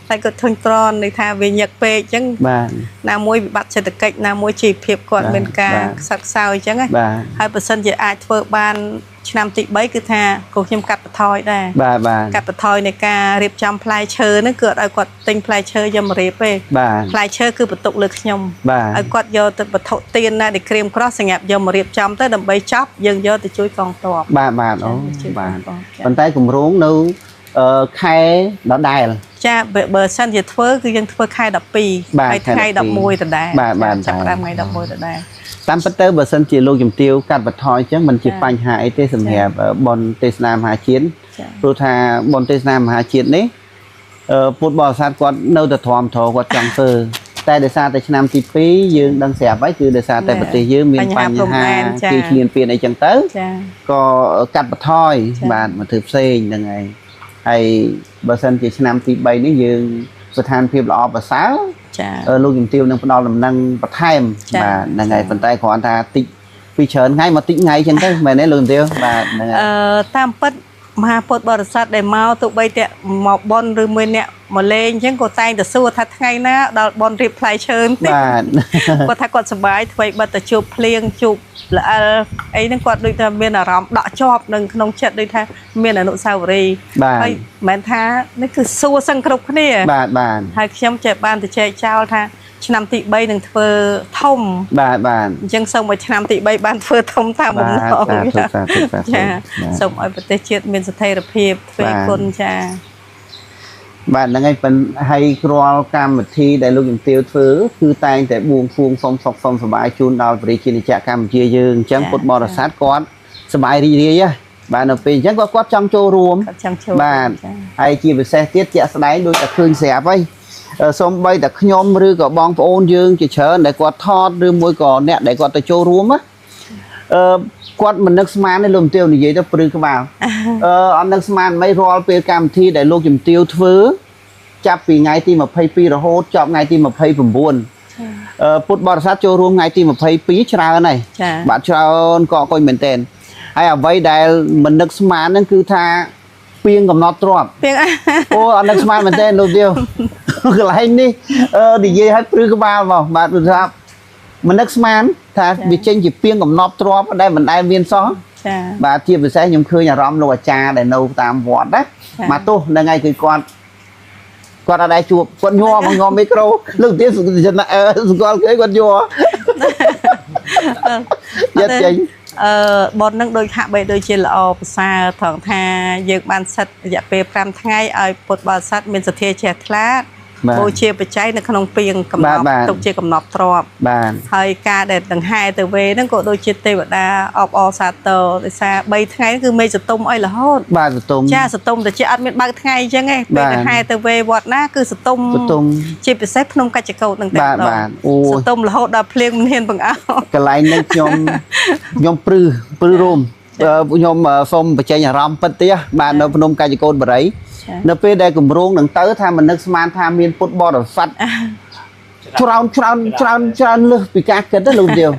lại có thôn tròn thì thà về nhật bê chẳng nam môi bị bắt sẽ được cách nam môi chỉ phiệp còn bên ca sắt sao chẳng ấy hai bậc sân về ai thưa ban năm tị bấy cứ thà cùng nhâm cắt thoi đây cắt thoi này ca riệp trong play chơi nó cựa ai quạt tinh play chơi dâm riệp về play chơi cứ bật tụ lực nhom ai quạt vô từ bật thọ tiền này để cream cross ngạp dâm riệp trong tới đầm bay chop dần vô từ chuối con tọp bàn tay cùng rốn nấu khai đó đài cha bờ sân về thưa cứ dân thưa khai đập pì khai đập môi từ đây chặt ra ngày đập môi từ đây tam bất tử bờ sân chỉ lô dùm tiêu cắt bật thoi chứ mình chỉ phanh hai tê sầm hẹp bon tê nam hà chiến rồi thà bon tê nam hà chiến đấy phút bò sát quạt nâu từ thòm thò quạt trăng phơ tay để xa tay nam tì pí dương đang xẹp ấy cứ để xa tay bật tì dương miền phanh hà khi liền phiền này chẳng tới có cắt bật thoi bạn mà thực xây là ngày hay bờ sân chỉ nam tì bay nó dươngประธานเพียบหล่อภาษาลูกยิมติวนั่งปนอลนั่งประไทม์มานั่งไงคนใต้ขออันทาติพิเชิญไงมาติไงจังได้มาในลูกยิมติวมานั่งไงตามปัดมาปดบริษัทได้เมาตุใบเตะหมอกบอลหรือมือเนี่ยมาเล่นยังก็ตายแต่สู้ทัดไงนะดอลบอลรีพลายเชิญก็ถ้ากดสบายถอยบัตรจูบเพลียงจูบแล้วไอ้นั่นกดโดยทำเมียนอารมณ์ดอกชอบหนึ่งขนมเช็ดโดยทำเมียนอนุสาวรีย์ไอ้แมนท่านี่คือสู้สังครุกนี่ให้เข้มเจ็บบ้านแต่เจ้าเจ้าท่าชนำติใบหนึ่งเฟอร์ท่มยังส่งไปชนำติใบบ้านเฟอร์ท่มตามมุมน้องส่งไปประเทศเชียดเมียนสเตอร์เพียบเฟย์คนจ้าบ้านนั่งไงเป็นให้ครัวกรรมที่ได้ลูกยิมติวถือคือตายแต่บวงฟูงฟอมฟอมสบายจูนดาวบริจินจากกรรมเจียยืงจังปดบอร์ซัดก้อนสบายดีดีอ่ะบ้านเราเป็นจังก็ก้อนจังโจรวมบ้านไอจีบเซติสจะสไลด์โดยแต่คืนเสียไปส้มใบแต่ขยมหรือก็บองโอนยืงจะเชิญได้กอดทอดหรือมวยก่อนเนี่ยได้กอดแต่โจรวมอ่ะกอดมันนักสมานในลมเตียวนี่ยี่จะปลื้มกระเป๋าอันนักสมานไม่รอเป็นกรรมที่ได้ลูกยิมติวถือจับปีไงที่มาเพย์ปีระโหดจับไงที่มาเพย์ผมบุญ ពុទ្ធបរិស័ទចូលរួមថ្ងៃទី22ច្រើនហើយបាទច្រើនក៏កុយមែនតើហើយអ្វីដែលមិននឹកស្មានហ្នឹងគឺថាពីងកំណត់ទ្របអូអត់នឹកស្មានមែនតើលោកទាវកន្លែងនេះនិយាយឲ្យព្រឺក្បាលមកបាទព្រោះថាមិននឹកស្មានថាវាចេញជាពីងកំណត់ទ្របដែលមិនដែលមានសោះបាទជាពិសេសខ្ញុំឃើញអារម្មណ៍លោកអាចារ្យដែលនៅតាមវត្តណាមកទោះហ្នឹងហើយគឺគាត់អត់ដែរជួបគាត់ញ័រមកងំមីក្រូលោកទាវស្គាល់គេគាត់ញ័រយកចេញបននឹងដូចហាក់បីដូចជាល្អប្រសើរត្រង់ថាយើងបានសិតរយៈពេល5ថ្ងៃឲ្យពុទ្ធបរិស័ទមានសទ្ធាជ្រះថ្លាបូជាបច្ច័យនៅក្នុងពីងកំណត់ទុកជាកំណត់ទ្របហើយការដែលដង្ហែទៅវេហ្នឹងក៏ដូចជាទេវតាអបអរសាទរដោយសារ3ថ្ងៃគឺមេសតុំអីរហូតបាទសតុំចាសតុំតែជាអត់មានបើកថ្ងៃអញ្ចឹងឯងពេលដង្ហែទៅវេវត្តណាគឺសតុំជាពិសេសភ្នំកាច់ចកោតហ្នឹងតែបាទអូសតុំរហូតដល់ភ្លៀងមិនហ៊ានបង្អោកន្លែងហ្នឹងខ្ញុំព្រឺរោមខ្ញុំសូមបញ្ចេញអារម្មណ៍ពិតទៀតបាទនៅភ្នំកាច់ចកោតបរិយនៅពេលដែលគម្រោងនឹងទៅថាមិននឹកស្មានថាមានពុទ្ធបរិស័ទច្រើនលើសពីការគិតទេលោកទាវ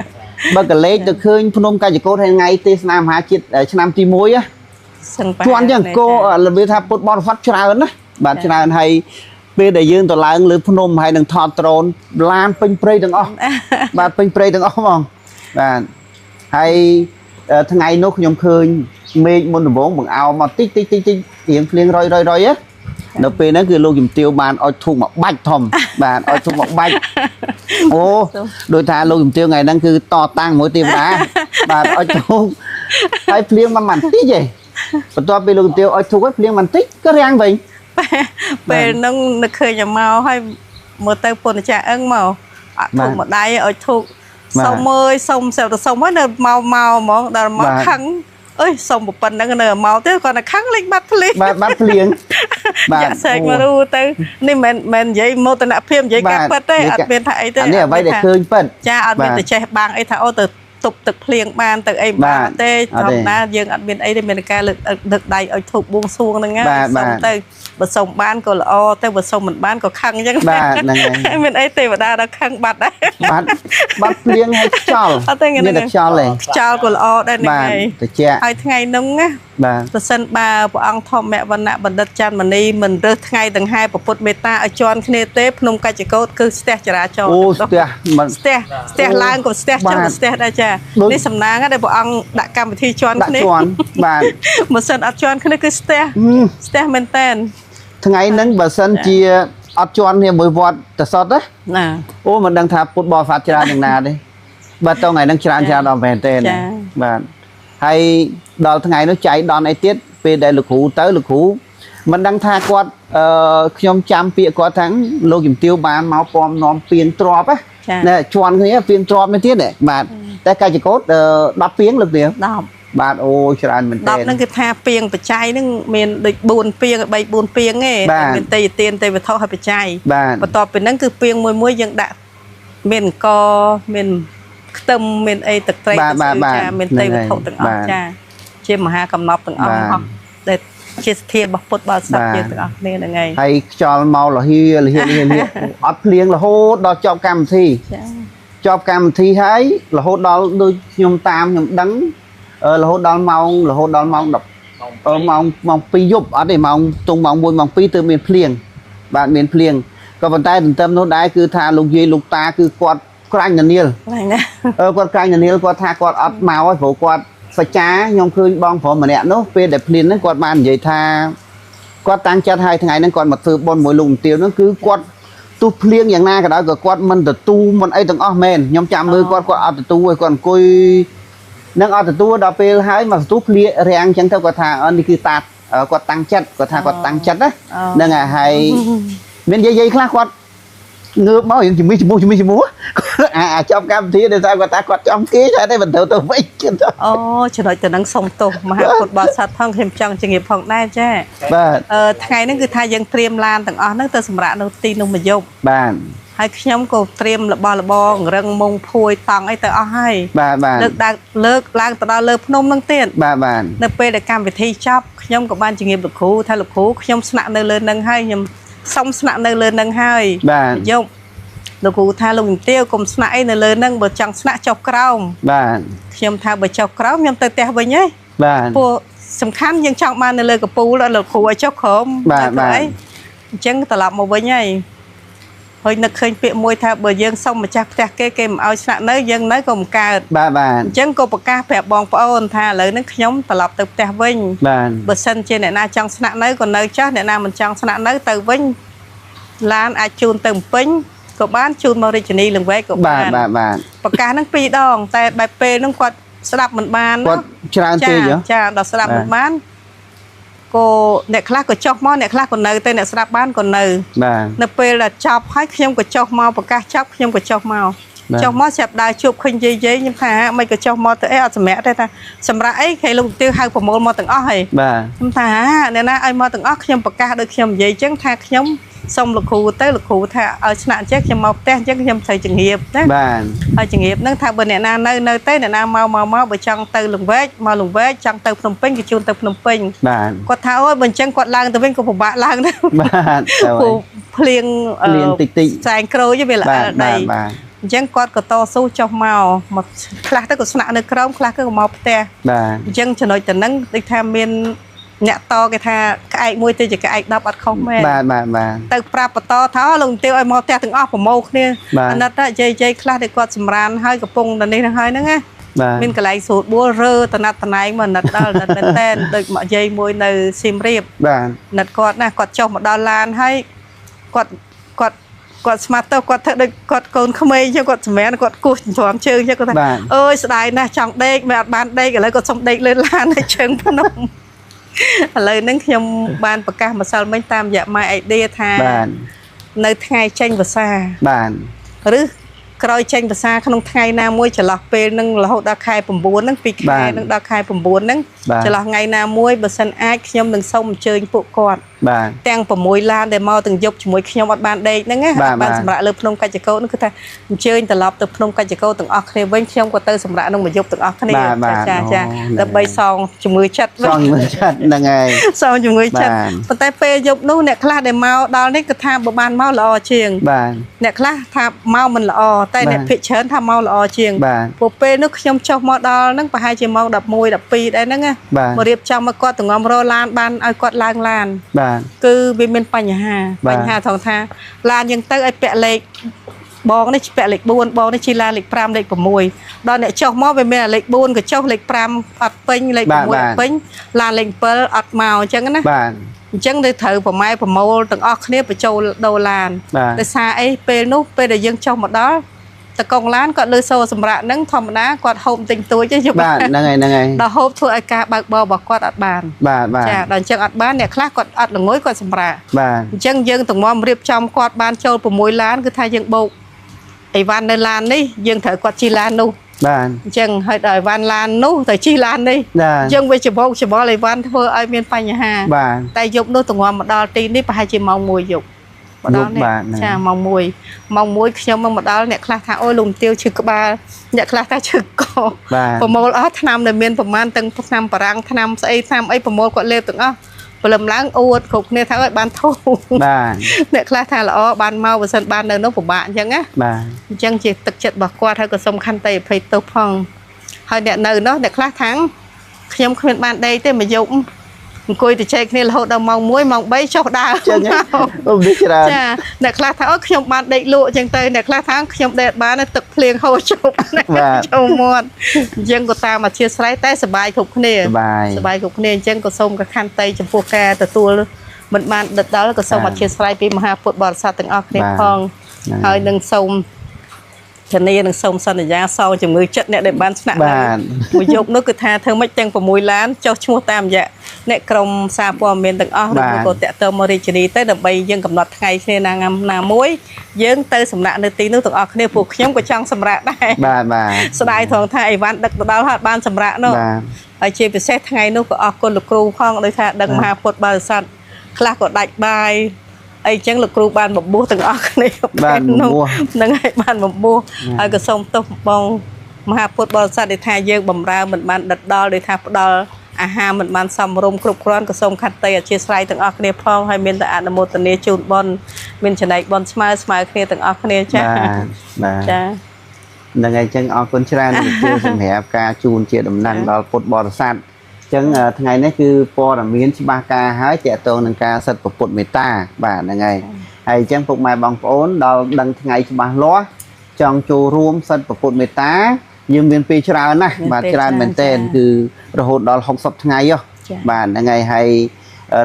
បើកលេចទៅឃើញភ្នំកាច់ចកោតថ្ងៃទេសនាមហាជាតិឆ្នាំទី1ជួនយ៉ាងគោរបៀបថាពុទ្ធបរិស័ទច្រើនណាបាទច្រើនហើយពេលដែលយើងទៅឡើងលើភ្នំហើយនឹងថតដ្រូនឡានពេញព្រៃទាំងអស់បាទពេញព្រៃទាំងអស់ហ្មងបាទហើយថ្ងៃនោះខ្ញុំឃើញមេឃមុនដំបងបង្អោមកតិចរៀងភ្លៀងរយនៅពេលហ្នឹងគឺលោកជំទាវបានអុជធូបមកបាច់ធំបាទអុជធូបមកបាច់អូដោយថាលោកជំទាវថ្ងៃហ្នឹងគឺតតាំងមួយទេវតាបាទអុជធូបហើយភ្លៀងមិនតិចទេបន្ទាប់ពីលោកជំទាវអុជធូបហើយភ្លៀងមិនតិចក៏រាំងវិញពេលហ្នឹងនឹកឃើញមកហើយមើលទៅពុនចាអឹងមកអត់ធូបមកដៃអុជធូបសុំអើយសុំសែវទៅសុំហើយនៅមកហ្មងដល់មកខឹងអើយសុំប៉ុណ្្នឹងនៅមកទៅគាត់តែខឹងលេងបាត់ភ្លៀងបាត់ភ្លៀងបាទសែកមករូទៅនេះមិននិយាយមោទនភាពនិយាយការពិតទេអត់មានថាអីទេនេះអ្វីដែលឃើញពិតចាអត់មានតែចេះបាំងអីថាអូទៅទប់ទឹកភ្លៀងបានទៅអីបានទេធម្មតាយើងអត់មានអីទេមានការលើកដៃឲ្យធូបបួងសួងហ្នឹងណាសុំទៅបើសុំបានក៏ល្អទៅបើសុំមិនបានក៏ខឹងអញ្ចឹងបាទហ្នឹងហើយមានអីទេវតាដល់ខឹងបាត់ដែរបាត់ភ្លៀងឲ្យខ្យល់អត់ទេមានតែខ្យល់ទេខ្យល់ក៏ល្អដែរហ្នឹងហើយតិចហើយថ្ងៃហ្នឹងណាបាទប្រសិនបើព្រះអង្គធម្មវណ្ណៈបណ្ឌិតច័ន្ទមនីមិនរើសថ្ងៃដង្ហែពុទ្ធមេត្តាឲ្យជន់គ្នាទេភ្នំកាច់ចកោតគឺស្ទះចរាចរណ៍អូស្ទះឡើងក៏ស្ទះចុះក៏ស្ទះដែរចានេះសំណាងដែលព្រះអង្គដាក់កម្មវិធីជន់គ្នាបាទបើសិនអត់ជន់គ្នាគឺស្ទះមែនតើថ្ងៃហ្នឹងបើសិនជាអត់ជន់គ្នាមួយវត្តទៅសុទ្ធណាអូមិនដឹងថាពុទ្ធបរិស័ទច្រើនយ៉ាងណាទេបើតថ្ងៃហ្នឹងច្រើនដល់មែនទេបាទហើយដល់ថ្ងៃនោះចៃដន្យអីទៀតពេលដែលលោកគ្រូទៅលោកគ្រូមិនដឹងថាគាត់ខ្ញុំចាំពាក្យគាត់ថាលោកជំទាវបានមកពំនាំពីងទ្របណាជន់គ្នាពីងទ្របនេះទៀតបាទតែកាច់ចកោត10ពីងលោកទាវ10បាទអូច្រើនមែនទេ10ហ្នឹងគឺថាពីងបច្ច័យហ្នឹងមានដូច4ពីង3 4ពីងទេមានទេយទានទេវត្ថុហើយបច្ច័យបន្ទាប់ពីហ្នឹងគឺពីងមួយយើងដាក់មានអង្គមានខ្ទឹមមានអីទឹកត្រីទឹកស្រួយចាមានទេវត្ថុទាំងអស់ចាជាមហាកំណប់ទាំងអស់ដែលជាសទ្ធារបស់ពុទ្ធបរិស័ទយើងទាំងអស់គ្នាហ្នឹងហើយខ្យល់មកលហៀអត់ភ្លៀងរហូតដល់ចប់កម្មវិធីចប់កម្មវិធីហើយរហូតដល់ដូចខ្ញុំតាមខ្ញុំដឹងរហូតដល់ម៉ោង10ម៉ោង2យប់អត់ទេម៉ោង1ម៉ោង2ទើបមានភ្លៀងបាទមានភ្លៀងក៏ប៉ុន្តែទន្ទឹមនោះដែរគឺថាលោកយាយលោកតាគឺគាត់ក្រាញ់នានាលគាត់ក្រាញ់នានាលគាត់ថាគាត់អត់មកហើយព្រោះគាត់សច្ចាខ្ញុំឃើញបងប្រុសម្នាក់នោះពេលដែលភ្លៀងហ្នឹងគាត់បាននិយាយថាគាត់តាំងចិត្តឲ្យថ្ងៃហ្នឹងគាត់មកធ្វើបុណ្យមួយលោកជំទាវហ្នឹងគឺគាត់ទោះភ្លៀងយ៉ាងណាក៏ដោយក៏គាត់មិនទទួលមិនអីទាំងអស់មែនខ្ញុំចាំមើលគាត់អត់ទទួលទេគាត់អង្គុយនឹងអត់ទទួលដល់ពេលហើយមកទទួលភ្លៀងរាំងអញ្ចឹងទៅគាត់ថានេះគឺតាគាត់តាំងចិត្តគាត់ថាគាត់តាំងចិត្តហ្នឹងហើយមានយាយខ្លះគាត់ងើបមកយើងជាមួយអាចប់កម្មវិធីដោយសារគាត់ថាគាត់ចំគេតែមិនត្រូវទៅវិញអូចំណុចទៅនឹងសុំទោសមហាពុទ្ធបរិស័ទផងខ្ញុំចង់ជំរាបផងដែរចាបាទថ្ងៃហ្នឹងគឺថាយើងត្រៀមឡានទាំងអស់ហ្នឹងទៅសម្រាប់នៅទីនោះមួយយប់បាទហើយខ្ញុំក៏ត្រៀមរបស់របររឹងមុងភួយតង់អីទៅអស់ហើយបាទលើកឡើងទៅដល់លើភ្នំហ្នឹងទៀតបាទនៅពេលដែលកម្មវិធីចប់ខ្ញុំក៏បានជំរាបលោកគ្រូថាលោកគ្រូខ្ញុំស្នាក់នៅលើហ្នឹងហើយខ្ញុំសុំស្នាក់នៅលើនឹងហើយបាទយប់ លោកគ្រូថាលោកជំទាវកុំស្នាក់អីនៅលើហ្នឹងបើចង់ស្នាក់ចុះក្រោមបាទខ្ញុំថាបើចុះក្រោមខ្ញុំទៅផ្ទះវិញហ៎បាទពួកសំខាន់យើងចង់បាននៅលើកពូលដល់លោកគ្រូឲ្យចុះក្រោមបាទបាទអញ្ចឹងត្រឡប់មកវិញហើយហើយនឹកឃើញពាក្យមួយថាបើយើងសុំម្ចាស់ផ្ទះគេមិនឲ្យស្នាក់នៅយើងនៅក៏មិនកើតបាទបាទអញ្ចឹងក៏ប្រកាសប្រាប់បងប្អូនថាឥឡូវនេះខ្ញុំត្រឡប់ទៅផ្ទះវិញបាទបើសិនជាអ្នកណាចង់ស្នាក់នៅក៏នៅចាស់អ្នកណាមិនចង់ស្នាក់នៅទៅវិញឡានអាចជូនទៅពេញក៏បានជូនមករាជធានីលង្វែកក៏បានបាទប្រកាសហ្នឹង2ដងតែបែបពេលហ្នឹងគាត់ស្ដាប់មិនបានគាត់ច្រើនពេកចាដល់ស្ដាប់មិនបានក៏អ្នកខ្លះក៏ចុះមកអ្នកខ្លះក៏នៅតែអ្នកស្ដាប់បានក៏នៅបាទនៅពេលដែលចប់ហើយខ្ញុំក៏ចុះមកប្រកាសចប់ខ្ញុំក៏ចុះមកចាប់ដើរជួបឃើញយាយខ្ញុំថាមិនក៏ចុះមកទៅអីអត់សម្រាប់ទេថាសម្រាប់អីគេលោកទាវហៅប្រមូលមកទាំងអស់ហើយបាទខ្ញុំថាអ្នកណាឲ្យមកទាំងអស់ខ្ញុំប្រកាសដូចខ្ញុំនិយាយអញ្ចឹងថាខ្ញុំសុំលោកគ្រូទៅលោកគ្រូថាឲ្យឆ្នាក់អញ្ចឹងខ្ញុំមកផ្ទះអញ្ចឹងខ្ញុំត្រូវជំរាបណាបាទហើយជំរាបហ្នឹងថាបើអ្នកណានៅទេអ្នកណាមកបើចង់ទៅលង្វែកមកលង្វែកចង់ទៅភ្នំពេញក៏ជូនទៅភ្នំពេញបាទគាត់ថាអូយបើអញ្ចឹងគាត់ឡើងទៅវិញក៏ពិបាកឡើងដែរបាទភ្លៀងតិចសែងក្រូចវាល្អដីបាទអញ្ចឹងគាត់ក៏តស៊ូចុះមកខ្លះទៅក៏ស្នាក់នៅក្រោមខ្លះក៏មកផ្ទះបាទអញ្ចឹងចំណុចទៅហ្នឹងដូចថាមានអ្នកតគេថាក្អែកមួយទៅជាក្អែក10អត់ខុសមែនបាទទៅប្រាប់បន្តថាលោកទាវឲ្យមកផ្ទះទាំងអស់ប្រមូលគ្នាអាណិតយាយខ្លះដែលគាត់សម្រានហើយកំពុងតែនេះហើយហ្នឹងណាមានកន្លែងស្រួលបួលរើតណាត់តណៃមកអាណិតដល់អាណិតមែនតែនដូចមកយាយមួយនៅសៀមរាបបាទអាណិតគាត់ណាគាត់ចុះមកដល់ឡានហើយគាត់ស្មាត់ទៅគាត់ធ្វើដូចគាត់កូនក្មេងចឹងគាត់សម្រានគាត់គោះទ្រាំជើងចឹងគាត់ថាអើយស្ដាយណាស់ចង់ដេកមិនអត់បានដេកឥឡូវគាត់សុំដេកលើឡានហើយជើងភ្នំឥឡូវហ្នឹងខ្ញុំបានប្រកាសម្សិលមិញតាមរយៈ My Idea ថានៅថ្ងៃចេញភាសាបាទឬក្រោយចេញភាសាក្នុងថ្ងៃណាមួយចន្លោះពេលហ្នឹងរហូតដល់ខែ9ហ្នឹងពីខែហ្នឹងដល់ខែ9ហ្នឹងចន្លោះថ្ងៃណាមួយបើសិនអាចខ្ញុំនឹងសូមអញ្ជើញពួកគាត់បាទទាំង6ឡានដែលមកទាំងយប់ជាមួយខ្ញុំអត់បានដេកហ្នឹងណាបានសម្រាប់លើភ្នំកាច់ចកោហ្នឹងគឺថាអញ្ជើញត្រឡប់ទៅភ្នំកាច់ចកោទាំងអស់គ្នាវិញខ្ញុំក៏ទៅសម្រាប់នឹងមួយយប់ទាំងអស់គ្នាចាដើម្បីសងជំងឺចិត្តហ្នឹងហើយសងជំងឺចិត្តប៉ុន្តែពេលយប់នោះអ្នកខ្លះដែលមកដល់នេះគឺថាបើបានមកល្អជាងបាទអ្នកខ្លះថាមកមិនល្អតែអ្នកភិកច្រើនថាមកល្អជាងព្រោះពេលនោះខ្ញុំចុះមកដល់ហ្នឹងប្រហែលជាម៉ោង11 12ដែរហ្នឹងណាមករៀបចំមកគាត់ទាំងងំរឡានបានឲ្យគាត់ឡើងឡានគឺវាមានបញ្ហាថងថាឡានយើងទៅឲ្យពាក់លេខបងនេះពាក់លេខ4បងនេះជិះឡានលេខ5លេខ6ដល់អ្នកចុះមកវាមានលេខ4ក៏ចុះលេខ5អត់ពេញលេខ6អត់ពេញឡានលេខ7អត់មកអញ្ចឹងណាអញ្ចឹងទៅត្រូវប្រមូលទាំងអស់គ្នាបញ្ចូលដូរឡានដោយសារអីពេលនោះពេលដែលយើងចុះមកដល់តកងឡានគាត់លើសូសម្រាប់ហ្នឹងធម្មតាគាត់ហូបទិញទួចទេយប់បាទហ្នឹងហើយដល់ហូបធ្វើឲ្យការបើកបររបស់គាត់អត់បានចាដល់អញ្ចឹងអត់បានអ្នកខ្លះគាត់អត់ល្ងុយគាត់សម្រាប់បាទអញ្ចឹងយើងទាំងមករៀបចំគាត់បានចូល6ឡានគឺថាយើងបោកអីវ៉ាន់នៅឡាននេះយើងត្រូវគាត់ជិះឡាននោះបាទអញ្ចឹងហើយដល់អីវ៉ាន់ឡាននោះទៅជិះឡាននេះអញ្ចឹងវាច្បោកច្បល់អីវ៉ាន់ធ្វើឲ្យមានបញ្ហាតែយប់នោះទាំងមកដល់ទីនេះប្រហែលជាម៉ោង1យប់មកដល់នេះចាម៉ោង1ខ្ញុំមកដល់អ្នកខ្លះថាអូយលោកទាវឈឺក្បាលអ្នកខ្លះថាឈឺកប្រមូលអស់ថ្នាំដែលមានប្រមាណទាំងថ្នាំបារាំងថ្នាំស្អីថ្នាំអីប្រមូលគាត់លេបទាំងអស់ព្រលឹមឡើងអួតគ្រប់គ្នាថាឲ្យបានធូរបាទអ្នកខ្លះថាល្អបានមកបើសិនបាននៅនោះពិបាកអញ្ចឹងណាបាទអញ្ចឹងជាទឹកចិត្តរបស់គាត់ហើយក៏សំខាន់តែអភ័យទោសផងហើយអ្នកនៅនោះអ្នកខ្លះថាខ្ញុំគ្មានបានដេកទេមកយប់អង្គុយទៅចែកគ្នារហូតដល់ម៉ោង1ម៉ោង3ចុះដើរចឹងអូនេះច្រើនចាអ្នកខ្លះថាអូខ្ញុំបានដេកលក់អញ្ចឹងទៅអ្នកខ្លះថាខ្ញុំដេកបានទឹកភ្លៀងហូរជប់ចូលមាត់អញ្ចឹងក៏តាមអធិស្ឋានតែសบายគ្រប់គ្នាសบายគ្រប់គ្នាអញ្ចឹងក៏សូមកខន្តីចំពោះការទទួលមិនបានដិតដល់ក៏សូមអធិស្ឋានពីមហាពុទ្ធបរិស័ទទាំងអស់គ្នាផងហើយនឹងសូមធានានឹងសូមសន្យាសងជំងឺចិត្តអ្នកដែលបានស្នាក់នៅមួយយប់នោះគឺថាធ្វើម៉េចទាំង6ឡានចុះឈ្មោះតាមរយៈអ្នកក្រុមសារព័ត៌មានទាំងអស់ឬក៏តាក់ទងមករាជធានីទៅដើម្បីយើងកំណត់ថ្ងៃគ្នាណាមួយយើងទៅសម្រាប់នៅទីនោះទាំងអស់គ្នាពួកខ្ញុំក៏ចង់សម្រាប់ដែរបាទស្ដាយត្រង់ថាអីវ៉ាន់ដឹកទៅដល់ហើយបានសម្រាប់នោះហើយជាពិសេសថ្ងៃនោះក៏អរគុណលោកគ្រូផងដោយថាដឹកមហាពុទ្ធបរិស័ទខ្លះក៏ដាច់បាយអីចឹងលោកគ្រូបានបបួសទាំងអស់គ្នាបានបបួសហ្នឹងហើយបានបបួសហើយក៏សូមទោសបងមហាពុទ្ធបរិស័ទដែលថាយើងបំរើមិនបានដិតដល់ដោយថាផ្ដល់អាហារមិនបានសមរម្យគ្រប់គ្រាន់ក៏សូមខន្តីអធិស្ឋានទាំងអស់គ្នាផងហើយមានតែអនុមោទនាជូនបុណ្យ មានចំណែកបនស្មើគ្នាទាំងអស់គ្នាចាបាទចានឹងឯងចឹងអរគុណច្រើនជាសម្រាប់ការជូនជាដំណឹងដល់ពុទ្ធបរិស័ទចឹងថ្ងៃនេះគឺព័ត៌មានច្បាស់ការហើយតកតងនឹងការសិទ្ធិពុទ្ធមេត្តាបាទហ្នឹងហើយហើយចឹងពុកម៉ែបងប្អូនដល់ដឹងថ្ងៃច្បាស់លាស់ចង់ចូលរួមសិទ្ធិពុទ្ធមេត្តាយើងមានពេលច្រើនណាស់បាទច្រើនមែនទែនគឺរហូតដល់60ថ្ងៃបាទហ្នឹងហើយហើយ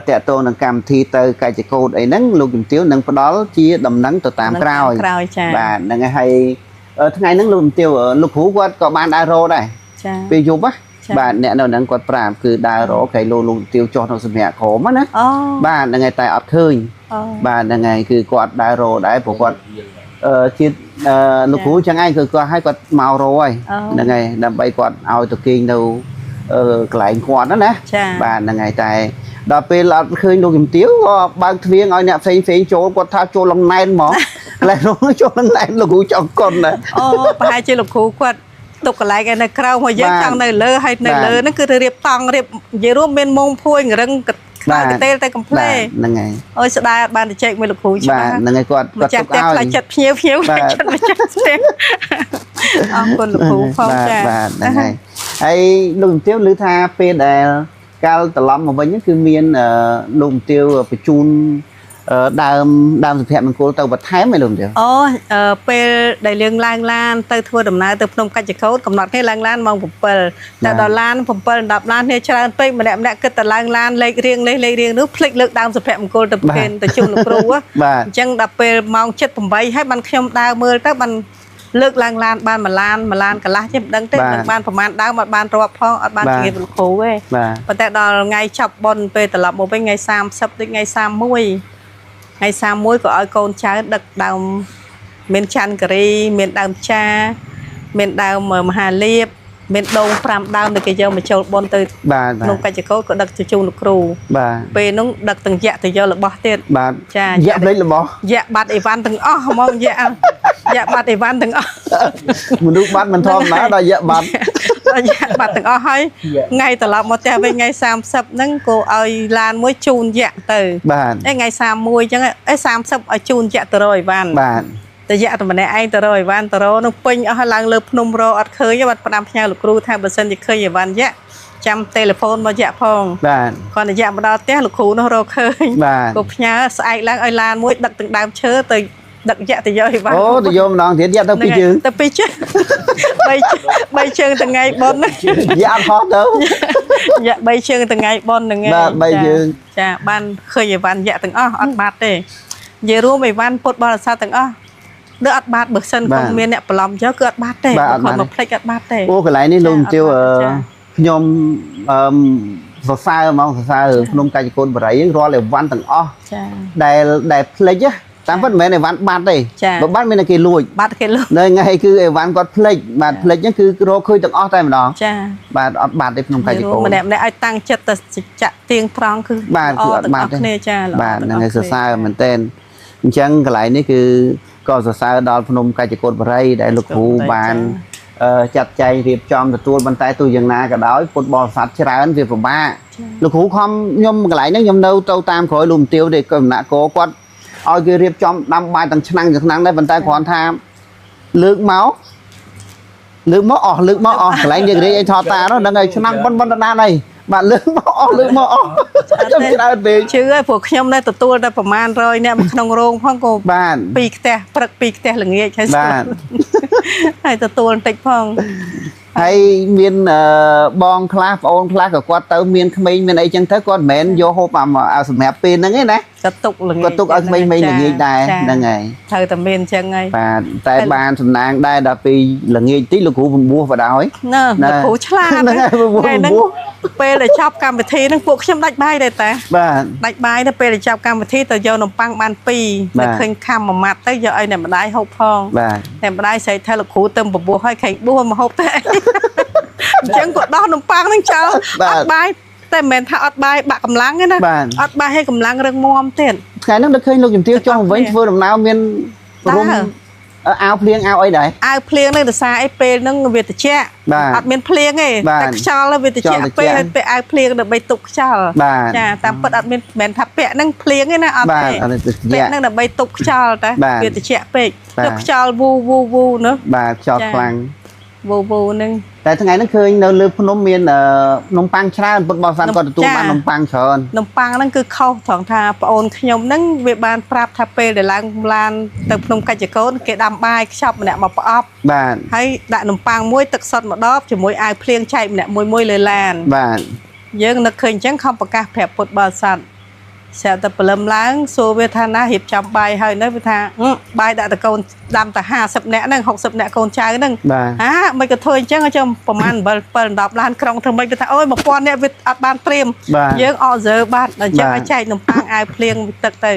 តកតងនឹងកម្មវិធីទៅកាយចកោតអីហ្នឹងលោកជំទាវនឹងផ្ដល់ជាដំណឹងទៅតាមក្រោយបាទហ្នឹងហើយថ្ងៃហ្នឹងលោកជំទាវលោកគ្រូគាត់ក៏បានដើររោដែរពេលយប់ណាបាទអ្នកនៅហ្នឹងគាត់ប្រាប់គឺដើររកគេលោកជំទាវចុះនៅសម្រាប់ក្រមណាបាទហ្នឹងហើយតែអត់ឃើញបាទហ្នឹងហើយគឺគាត់ដើររកដែរព្រោះគាត់ជាតិលោកគ្រូចឹងឯងគឺគាត់ឲ្យគាត់មករកហើយហ្នឹងហើយដើម្បីគាត់ឲ្យទៅគេងនៅកន្លែងគាត់ណាបាទហ្នឹងហើយតែដល់ពេលអត់ឃើញលោកជំទាវក៏បើកទ្វារឲ្យអ្នកផ្សេងចូលគាត់ថាចូលលំណែនហ្មងកន្លែងនោះចូលលំណែនលោកគ្រូចង់កុនណាប្រហែលជាលោកគ្រូគាត់ទុកកន្លែងឯនៅក្រៅមកយើងចង់នៅលើហើយនៅលើហ្នឹងគឺរៀបតង់រៀបនិយាយរួមមានមុងភួយរឹងខ្លោចកទេលតែកំ pl ហ្នឹងហើយអើយស្ដាយអត់បានទៅចែកមួយលោកគ្រូច្បាស់ហ្នឹងហើយគាត់ទុកឲ្យខ្លាចចិត្តភ្ញៀវចិត្តមកចាស់ស្ទះអរគុណលោកគ្រូផងចាបាទហ្នឹងហើយហើយលោកជំទាវឮថាពេលដែលកាលត្រឡប់មកវិញគឺមានលោកជំទាវបញ្ជូនដើមសុភមង្គលទៅបន្ថែមឯលោកជំទាវពេលដែលយើងឡើងឡានទៅធ្វើដំណើរទៅភ្នំកាច់ចកោតកំណត់នេះឡើងឡានម៉ោង7តែដល់ឡាន7 10ឡាននេះច្រើនពេកម្នាក់គិតតែឡើងឡានលេខរៀងនោះភ្លេចលើកដើមសុភមង្គលទៅប្រគេនទៅជូនលោកគ្រូអញ្ចឹងដល់ពេលម៉ោង 7:08 ហើយបានខ្ញុំដើរមើលទៅបានលើកឡើងឡានបានមួយឡានកន្លះទេមិនដឹងទេមិនបានប្រហែលដើមអត់បានរាប់ផងអត់បានជម្រាបលោកគ្រូទេប៉ុន្តែដល់ថ្ងៃចាប់បុណ្យពេលត្រឡប់មកវិញថ្ងៃ30ដូចថ្ងៃ31ក៏ឲ្យកូនចៅដឹកដើមមានច័ន្ទគិរីមានដើមចាមានដើមមហាលៀបមានដូង5ដើមដែលគេយកមកចូលបុណ្យទៅក្នុងកិច្ចកោតក៏ដឹកទៅជូនលោកគ្រូពេលនោះដឹកទាំងយៈទៅយករបស់ទៀតចាយៈលេខរបស់យៈបាត់អីវ៉ាន់ទាំងអស់ហ្មងយៈបាត់អីវ៉ាន់ទាំងអស់មនុស្សបាត់មិនធម្មតាដល់យៈបាត់ទាំងអស់ហើយថ្ងៃត្រឡប់មកផ្ទះវិញថ្ងៃ30ហ្នឹងគោឲ្យឡានមួយជូនយៈទៅថ្ងៃ31អញ្ចឹង30ឲ្យជូនយៈទៅរកអីវ៉ាន់តែយៈតែម្នាក់ឯងទៅរកអីវ៉ាន់ទៅរកនឹងពេញអស់ហើយឡើងលើភ្នំរកអត់ឃើញបាត់ផ្ដាំផ្ញើលោកគ្រូថាបើសិនជាឃើញអីវ៉ាន់យៈចាំទូរស័ព្ទមកយៈផងគាត់តែយៈមកដល់ផ្ទះលោកគ្រូនោះរកឃើញក៏ផ្ញើស្អែកឡើងឲ្យឡានមួយដឹកទាំងដើមឈើទៅដឹកយៈទៅយកអីវ៉ាន់អូទៅយកម្ដងទៀតយៈទៅពីជើង3ជើងថ្ងៃបុណ្យយៈអត់ហត់ទៅយៈ3ជើងថ្ងៃបុណ្យហ្នឹងបាទ3ជើងចាបានឃើញអីវ៉ាន់យៈទាំងអស់អត់បាត់ទេនិយាយរួមអីវ៉ាន់ពុទ្ធបរិស័ទទាំងអស់ដូចអត់បាត់បើសិនក៏មានអ្នកប្រឡំយកគឺអត់បាត់ទេគាត់មកផ្លេចអត់បាត់ទេអូកន្លែងនេះលោកជំទាវខ្ញុំសរសើរហ្មងសរសើរក្នុងកាយកូនបរិយរាល់អីវ៉ាន់ទាំងអស់ដែលផ្លេចតាមពិតមិនមែនអីវ៉ាន់បាត់ទេបើបាត់មានតែគេលួចនៅថ្ងៃគឺអីវ៉ាន់គាត់ផ្លេចបាទផ្លេចហ្នឹងគឺរកឃើញទាំងអស់តែម្ដងបាទអត់បាត់ទេក្នុងកាយកូនម្នាក់ឲ្យតាំងចិត្តទៅចាក់ទៀងត្រង់គឺបាទគឺអត់បាត់ទេបាទហ្នឹងហើយសរសើរមែនតើអញ្ចឹងកន្លែងនេះគឺក៏សរសើរដល់ភ្នំកាច់ចកោតបរិយដែលលោកគ្រូបានចាត់ចែងរៀបចំទទួលបន្តែទូយ៉ាងណាក៏ដោយពុទ្ធបរិស័ទច្រើនវាពិបាកលោកគ្រូខំខ្ញុំកន្លែងហ្នឹងខ្ញុំនៅទៅតាមក្រោយលោកមទាវទេក៏ដំណាក់កគាត់ឲ្យគេរៀបចំដាំបាយទាំងឆ្នាំងដែរប៉ុន្តែគ្រាន់ថាលើកមកអស់កន្លែងយើងរៀបឲ្យថតតានោះហ្នឹងហើយឆ្នាំងប៉ុនដានហើយបាទលើកមកអស់ចាំច្រើនពេកជឿហើយព្រោះខ្ញុំនៅទទួលតែប្រមាណ100នាក់ក្នុងរោងផងក៏បាទ2ខ្ទះព្រឹក2ខ្ទះល្ងាចហើយបាទហើយទទួលបន្តិចផងហើយមានបងខ្លះប្អូនខ្លះក៏គាត់ទៅមានក្មេងមានអីចឹងទៅគាត់មិនមែនយកហូបឲ្យសម្រាប់ពេលហ្នឹងឯណាគាត់ទុកល្ងាចគាត់ទុកឲ្យក្មេងល្ងាចដែរហ្នឹងហើយត្រូវតែមានចឹងហើយបាទតែបានសំណាងដែរដល់ពេលល្ងាចតិចលោកគ្រូបំពោះបដ ாய் លោកគ្រូឆ្លាតហ្នឹងហើយហ្នឹងពេលដែលចប់កម្មវិធីហ្នឹងពួកខ្ញុំដាច់បាយដែរតាបាទដាច់បាយទៅពេលដែលចប់កម្មវិធីទៅយកនំប៉័ងបាន2នៅឃើញខំមួយម៉ាត់ទៅយកឲ្យអ្នកម្ដាយហូបផងអ្នកម្ដាយស្រែកថាលោកគ្រូទៅបំពោះឲ្យខែងបួសមកហូបទៅអញ្ចឹងគាត់ដោះនំប៉័ងហ្នឹងចោលអត់បាយតែមិនមែនថាអត់បាយបាក់កម្លាំងទេណាអត់បាយឲ្យកម្លាំងរឹងមាំទៀតថ្ងៃហ្នឹងដឹកឃើញលោកជំទាវចុះវិញធ្វើដំណើរមានរុំ áo plieng áo ấy đấy អាវភ្លៀងនឹងដោយសារអីពេលហ្នឹងវាត្រជាក់អត់មានភ្លៀងទេតែខ្យល់វាត្រជាក់ពេលពេលអាវភ្លៀងដើម្បីទប់ខ្យល់ចាតាមពិតអត់មានមិនថាពាក់ហ្នឹងភ្លៀងទេណាអត់ទេពាក់ហ្នឹងដើម្បីទប់ខ្យល់តែវាត្រជាក់ពេកទៅខ្យល់វូវូនោះបាទខ្យល់ខ្លាំង វូហ្នឹង តែថ្ងៃហ្នឹងឃើញនៅលើភ្នំមាននំប៉័ងច្រើនពុទ្ធបរិស័ទគាត់ទទួលបាននំប៉័ងច្រើននំប៉័ងហ្នឹងគឺខុសត្រង់ថាប្អូនខ្ញុំហ្នឹងវាបានប្រាប់ថាពេលដែលឡើងឡានទៅភ្នំកិច្ចកូនគេដាំបាយខ្ចប់ម្នាក់មកប្រអប់បាទហើយដាក់នំប៉័ងមួយទឹកសុទ្ធម្ដងជាមួយអាវភ្លៀងចែកម្នាក់មួយលើឡានបាទយើងនឹកឃើញអញ្ចឹងខំប្រកាសប្រាប់ពុទ្ធបរិស័ទស្រាប់តែព្រលឹមឡើងសួរវាថាណារៀបចំបាយហើយនៅវាថាបាយដាក់តកូនដាំតែ50នាក់ហ្នឹង60នាក់កូនចៅហ្នឹងមិនក៏ធ្វើអញ្ចឹងចាំប្រហែល7 10ឡានក្រុងធ្វើមិនវាថាអូយ1000នាក់វាអត់បានត្រៀមយើងអត់សើបាត់អញ្ចឹងឲ្យចែកនំប៉័ងអាវភ្លៀងទឹកទៅ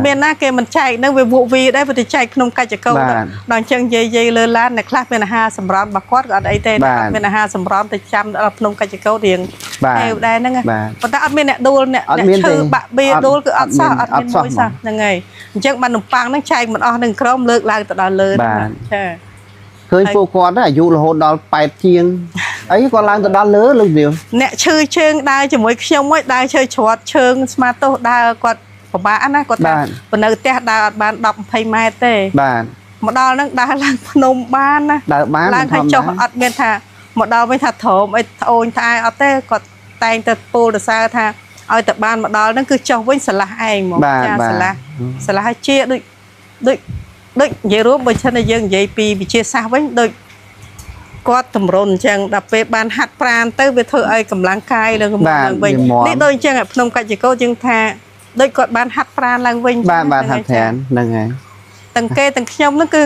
មានណាគេមិនចែកហ្នឹងវាវក់វីដែរវាទៅចែកក្នុងកិច្ចកោដល់អញ្ចឹងយាយលើឡានអ្នកខ្លះមានអាហារសម្រន់របស់គាត់ក៏អត់អីទេមានអាហារសម្រន់ទៅចាំដល់ក្នុងកិច្ចកោរៀងហេវដែរហ្នឹងប៉ុន្តែអត់មានអ្នកដួលអ្នកឈើបាក់បៀដួលគឺអត់សោះអត់មានមួយសោះហ្នឹងហើយអញ្ចឹងបាននំប៉័ងហ្នឹងចែកមិនអស់នឹងក្រុមលើកឡើងទៅដល់លើហ្នឹងចាឃើញពួកគាត់អាយុរហូតដល់80ជាងអីគាត់ឡើងទៅដល់លើលោកនាងអ្នកឈឺជើងដើរជាមួយខ្ញុំមួយដើរឈើច្រត់ជើងស្មាទោសដើរគាត់ពិបាកណាគាត់ថាបើនៅផ្ទះដើរអត់បាន10-20ម៉ែត្រទេបាទមកដល់ហ្នឹងដើរឡើងភ្នំបានណាដើរបានឡើងឲ្យចុះអត់មានថាមកដល់វិញថាត្រោមអីត្អូញត្អែអត់ទេគាត់តែងទៅពោលទៅសើថាឲ្យតែបានមកដល់ហ្នឹងគឺចុះវិញស្រឡះឯងហ្មងចាស្រឡះឲ្យជាដូចនិយាយរួមបើឈិនតែយើងនិយាយពីវិជាសាស្ត្រវិញដូចគាត់តម្រុនអញ្ចឹងដល់ពេលបានហាត់ប្រាណទៅវាធ្វើឲ្យកម្លាំងកាយឡើងវិញនេះដូចអញ្ចឹងភ្នំកិច្ចកោយើងថាដូចគាត់បានហាត់ប្រាណឡើងវិញបាទហាត់ប្រាណហ្នឹងហើយទាំងគេទាំងខ្ញុំហ្នឹងគឺ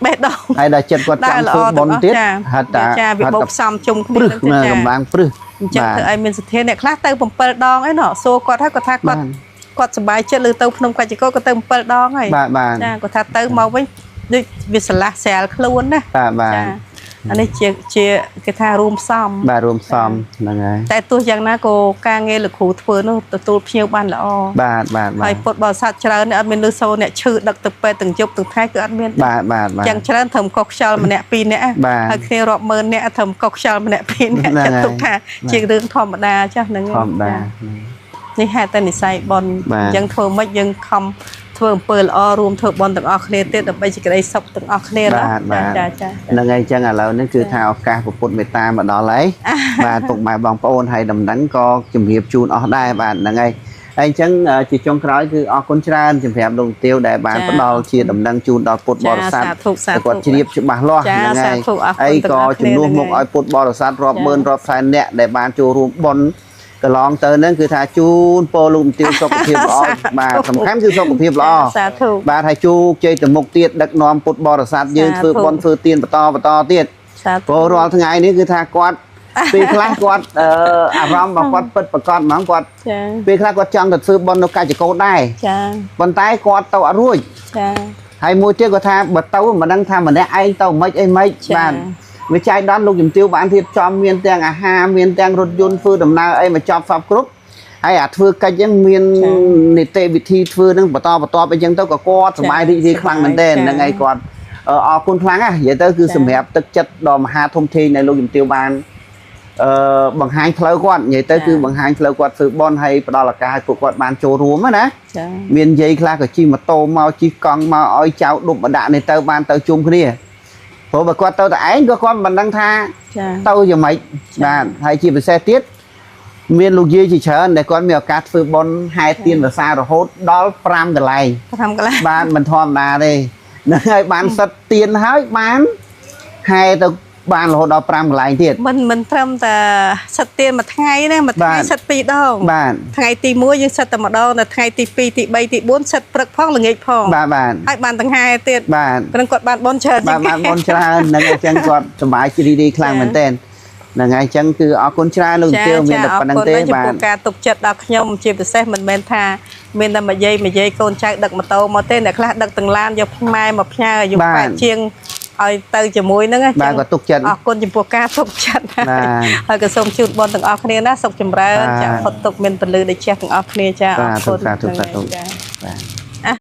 បេះដូងហើយដល់ចិត្តគាត់ចាំធ្វើបុណ្យទៀតហាត់ចាវាបោកផ្សំជុំគ្នាហ្នឹងចាកម្លាំងព្រឹសអញ្ចឹងធ្វើឲ្យមានសទ្ធាអ្នកខ្លះទៅ7ដងអីណោះសួរគាត់ហើយគាត់ថាគាត់សប្បាយចិត្តលើទៅភ្នំកិច្ចកោគាត់ទៅ7ដងហើយចាគាត់ថាទៅមកវិញដូចវាស្រឡះស្រាលខ្លួនណាបាទអានេះជាគេថារួមផ្សំបាទរួមផ្សំហ្នឹងហើយតែទោះយ៉ាងណាក៏ការងារលោកគ្រូធ្វើនោះទទួលភ្ញៀវបានល្អបាទហើយពុទ្ធបរិស័ទច្រើនអត់មានលឺសូរអ្នកឈឺដឹកទៅពេទ្យទាំងយប់ទាំងថ្ងៃគឺអត់មានបាទយ៉ាងច្រើនត្រឹមកុសខ្យល់ម្នាក់2នាក់ហើយគ្នារាប់ម៉ឺននាក់ត្រឹមកុសខ្យល់ម្នាក់2នាក់ចាត់ទុកថាជារឿងធម្មតាចាស់ហ្នឹងធម្មតានេះហេតុតែនិស័យបនអញ្ចឹងធ្វើម៉េចយើងខំធ្វើអំពើល្អរួមធ្វើបន់ទាំងអស់គ្នាទៀតដើម្បីសេចក្តីសុខទាំងអស់គ្នាណាចាហ្នឹងហើយអញ្ចឹងឥឡូវនេះគឺថាឱកាសពុទ្ធមេត្តាមកដល់ហើយបាទពុកម៉ែបងប្អូនហើយដំណឹងក៏ជម្រាបជូនអស់ដែរបាទហ្នឹងហើយហើយអញ្ចឹងជាចុងក្រោយគឺអរគុណច្រើនសម្រាប់លោកទាវដែលបានផ្ដល់ជាដំណឹងជូនដល់ពុទ្ធបរិស័ទគាត់ជ្រាបច្បាស់លាស់ហ្នឹងហើយហើយក៏ជំនួសមកឲ្យពុទ្ធបរិស័ទរាប់ម៉ឺនរាប់សែននាក់ដែលបានចូលរួមបុណ្យកន្លងទៅហ្នឹងគឺថាជូនពរលោកមន្ត្រីសុខភាពល្អបាទសំខាន់គឺសុខភាពល្អបាទហើយជោគជ័យទៅមុខទៀតដឹកនាំពុទ្ធបរិស័ទយើងធ្វើបុណ្យធ្វើទានបន្តទៀតព្រោះរាល់ថ្ងៃនេះគឺថាគាត់ពេលខ្លះគាត់អារម្មណ៍របស់គាត់ពិតប្រកបហ្មងគាត់ពេលខ្លះគាត់ចង់ទៅធ្វើបុណ្យនៅកិច្ចកោដែរប៉ុន្តែគាត់ទៅអត់រួចហើយមួយទៀតគាត់ថាបើទៅមិនដឹងថាម្នាក់ឯងទៅមិនអីមិនបាទវាចៃដន្យលោកជំទាវបានទៀតចំមានទាំងអាហារមានទាំងរថយន្តធ្វើដំណើរអីមកចប់សពគ្រប់ហើយអាធ្វើកិច្ចហ្នឹងមាននីតិវិធីធ្វើហ្នឹងបន្តអីចឹងទៅក៏គាត់សប្បាយរីករាយខ្លាំងមែនទែនហ្នឹងហើយគាត់អរគុណខ្លាំងណាស់និយាយទៅគឺសម្រាប់ទឹកចិត្តដ៏មហាធំធេងនៃលោកជំទាវបានបង្ហាញផ្លូវគាត់និយាយទៅគឺបង្ហាញផ្លូវគាត់ធ្វើបន់ហើយផ្ដល់ឱកាសឲ្យពួកគាត់បានចូលរួមណាមានយាយខ្លះក៏ជិះម៉ូតូមកជិះកង់មកឲ្យចៅដប់មកដាក់នេះទៅបានទៅជុំគ្នាព្រោះបើគាត់ទៅតែឯងក៏គាត់មិនដឹងថាទៅយ៉ាងម៉េចបាទហើយជាពិសេសទៀតមានលោកយាយជាច្រើនដែលគាត់មានឱកាសធ្វើបុណ្យហែទៀនរសារហូតដល់5កន្លែងបាទមិនធម្មតាទេហ្នឹងហើយបានសិតទៀនហើយបានហែទៅបានរហូតដល់5កន្លែងទៀតមិនត្រឹមតែសិតទៀនមួយថ្ងៃណាមួយថ្ងៃសិត2ដងបាទថ្ងៃទី1យើងសិតតែម្ដងដល់ថ្ងៃទី2ទី3ទី4សិតព្រឹកផងល្ងាចផងបាទហើយបានទាំងហែទៀតបាទព្រឹងគាត់បានបនច្រើនបាទបានបនច្រើនហ្នឹងអញ្ចឹងគាត់សប្បាយរីករាយខ្លាំងមែនទែនហ្នឹងហើយអញ្ចឹងគឺអរគុណច្រើនលោកទាវមានតែប៉ុណ្្នឹងទេបាទចំពោះការទុកចិត្តដល់ខ្ញុំជាពិសេសមិនមែនថាមានតែមួយយាយកូនចៅដឹកម៉ូតូមកទេអ្នកខ្លះដឹកទាំងឡានយកផ្លែមកផ្ញើអាយុ8ជាងឲ្យទៅជាមួយហ្នឹងបាទក៏ទុកចិត្តអរគុណចំពោះការទុកចិត្តហើយក៏សូមជូនបងទាំងអស់គ្នាណាសុខចម្រើនចាផុតទុកមានពលឺដូចជះទាំងអស់គ្នាចាអរគុណសាធុបាទ